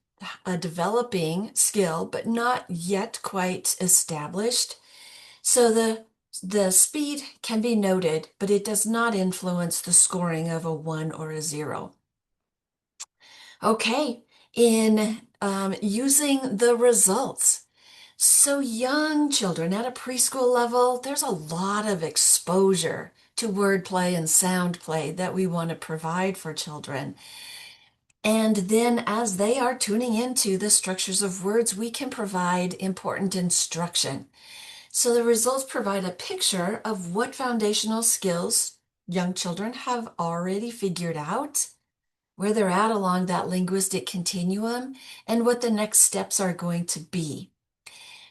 a developing skill, but not yet quite established. So the speed can be noted, but it does not influence the scoring of a 1 or a 0. Okay, in using the results. So young children at a preschool level, there's a lot of exposure to wordplay and sound play that we want to provide for children. And then as they are tuning into the structures of words, we can provide important instruction. So the results provide a picture of what foundational skills young children have already figured out, where they're at along that linguistic continuum, and what the next steps are going to be.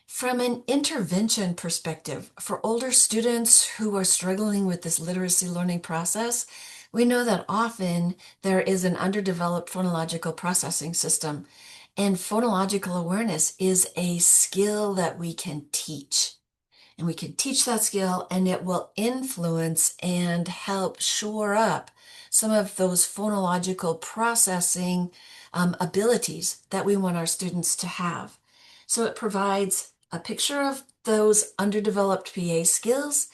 From an intervention perspective, for older students who are struggling with this literacy learning process, we know that often there is an underdeveloped phonological processing system, and phonological awareness is a skill that we can teach. And we can teach that skill, and it will influence and help shore up some of those phonological processing abilities that we want our students to have. So it provides a picture of those underdeveloped PA skills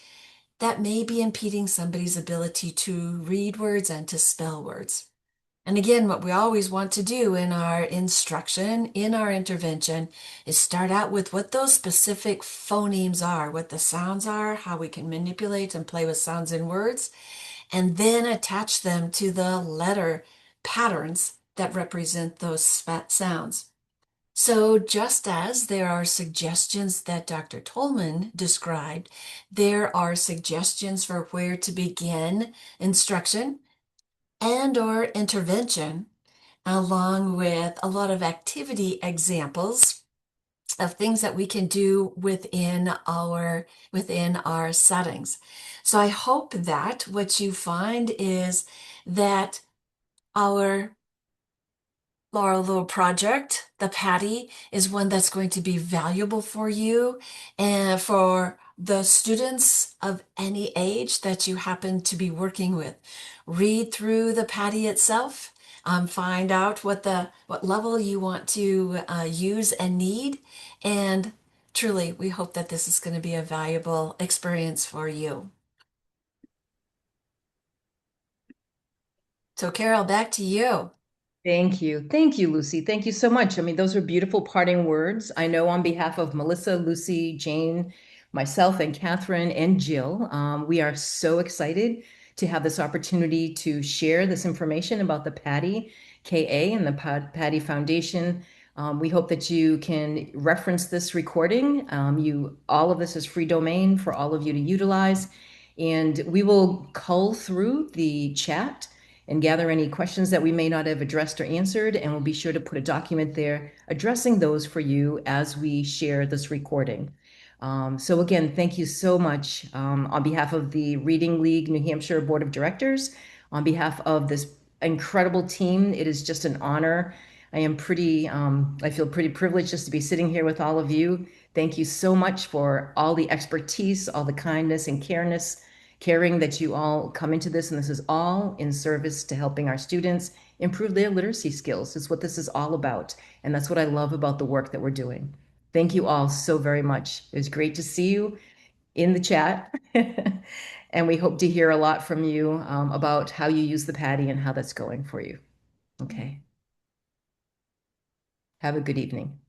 that may be impeding somebody's ability to read words and to spell words. And again, what we always want to do in our instruction, in our intervention, is start out with what those specific phonemes are, what the sounds are, how we can manipulate and play with sounds in words, and then attach them to the letter patterns that represent those sounds. So just as there are suggestions that Dr. Tolman described, there are suggestions for where to begin instruction and or intervention, along with a lot of activity examples of things that we can do within our settings. So I hope that what you find is that our little project, the PADDI, is one that's going to be valuable for you and for the students of any age that you happen to be working with. Read through the PADDI itself, find out what level you want to use and need, and truly, we hope that this is going to be a valuable experience for you. So, Carol, back to you. Thank you. Thank you, Lucy. Thank you so much. I mean, those are beautiful parting words. I know on behalf of Melissa, Lucy, Jane, myself, and Catherine and Jill, we are so excited to have this opportunity to share this information about the PADDI KA and the PADDI Foundation. We hope that you can reference this recording. All of this is free domain for all of you to utilize. And we will cull through the chat and gather any questions that we may not have addressed or answered, and we'll be sure to put a document there addressing those for you as we share this recording. So again, thank you so much on behalf of the Reading League New Hampshire Board of Directors, on behalf of this incredible team. It is just an honor. I feel pretty privileged just to be sitting here with all of you. Thank you so much for all the expertise, all the kindness and caring that you all come into this, and this is all in service to helping our students improve their literacy skills. It's what this is all about, and that's what I love about the work that we're doing. Thank you all so very much. It was great to see you in the chat. And we hope to hear a lot from you about how you use the PADDI and how that's going for you. Okay. Have a good evening.